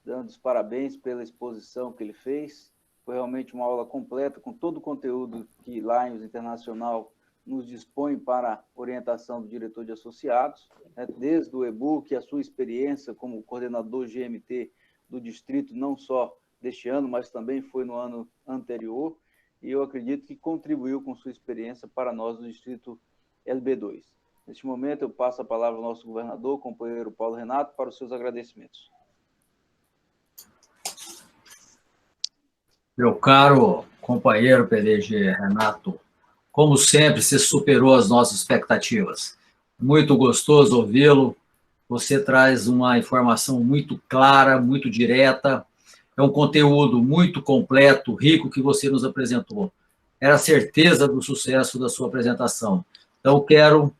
dando os parabéns pela exposição que ele fez. Foi realmente uma aula completa, com todo o conteúdo que Lions Internacional nos dispõe para orientação do diretor de associados, né? Desde o e-book, a sua experiência como coordenador GMT do distrito, não só deste ano, mas também foi no ano anterior, e eu acredito que contribuiu com sua experiência para nós do distrito LB2. Neste momento, eu passo a palavra ao nosso governador, companheiro Paulo Renato, para os seus agradecimentos. Meu caro companheiro PDG Renato, como sempre, você superou as nossas expectativas. Muito gostoso ouvi-lo. Você traz uma informação muito clara, muito direta. É um conteúdo muito completo, rico, que você nos apresentou. Era certeza do sucesso da sua apresentação. Então, quero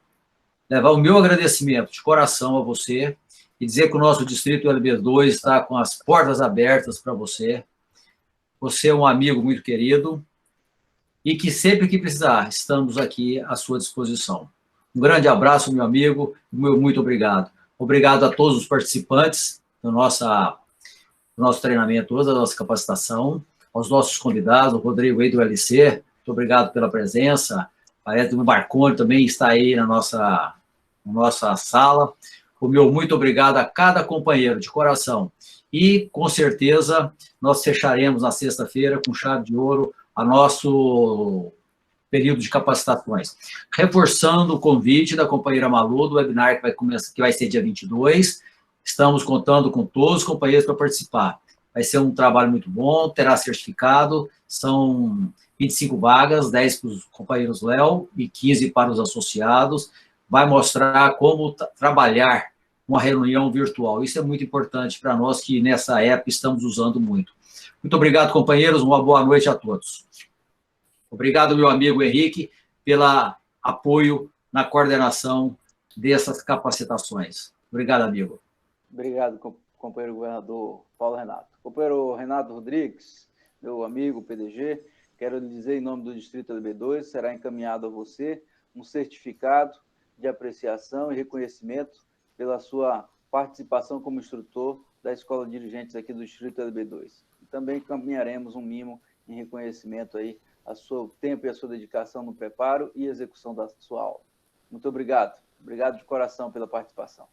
levar o meu agradecimento de coração a você e dizer que o nosso Distrito LB2 está com as portas abertas para você. Você é um amigo muito querido e que sempre que precisar, estamos aqui à sua disposição. Um grande abraço, meu amigo, muito obrigado. Obrigado a todos os participantes do nosso treinamento, da nossa capacitação, aos nossos convidados, o Rodrigo aí do LC, muito obrigado pela presença, a Edson Marconi também está aí na nossa sala. O meu muito obrigado a cada companheiro, de coração. E, com certeza, nós fecharemos na sexta-feira, com chave de ouro, a nosso período de capacitações. Reforçando o convite da companheira Malu, do webinar que vai ser dia 22, estamos contando com todos os companheiros para participar. Vai ser um trabalho muito bom, terá certificado, são 25 vagas, 10 para os companheiros Léo e 15 para os associados. Vai mostrar como trabalhar uma reunião virtual. Isso é muito importante para nós que nessa época estamos usando muito. Muito obrigado, companheiros, uma boa noite a todos. Obrigado, meu amigo Henrique, pelo apoio na coordenação dessas capacitações. Obrigado, amigo. Obrigado, companheiro governador Paulo Renato. Companheiro Renato Rodrigues, meu amigo PDG, quero lhe dizer em nome do Distrito LB2, será encaminhado a você um certificado de apreciação e reconhecimento pela sua participação como instrutor da Escola de Dirigentes aqui do Distrito LB2. E também encaminharemos um mimo em reconhecimento aí ao seu tempo e a sua dedicação no preparo e execução da sua aula. Muito obrigado. Obrigado de coração pela participação.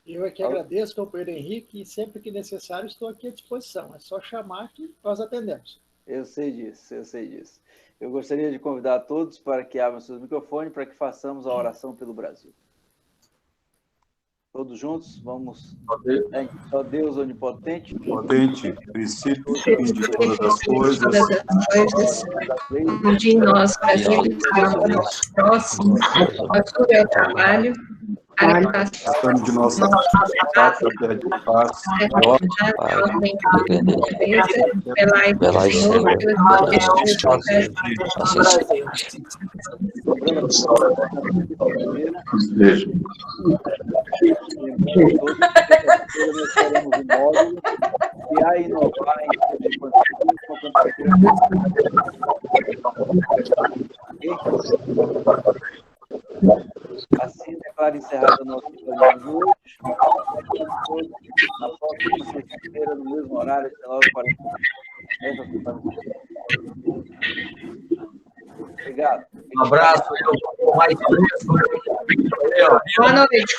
Eu é que agradeço, companheiro Henrique, e sempre que necessário estou aqui à disposição. É só chamar que nós atendemos. Eu sei disso, eu sei disso. Eu gostaria de convidar a todos para que abram seus microfones para que façamos a oração pelo Brasil. Todos juntos, vamos... Só Deus onipotente. Potente, princípio, fim de todas as coisas. De nós, Brasil, próximo, ajude ao trabalho, para que Estamos de nossa pátria, terra de paz, pela Senhor, e a inovar assim declaro encerrada a nossa reunião de hoje. Na próxima sexta-feira, no mesmo horário, às 19h40. Obrigado. Um abraço. boa noite.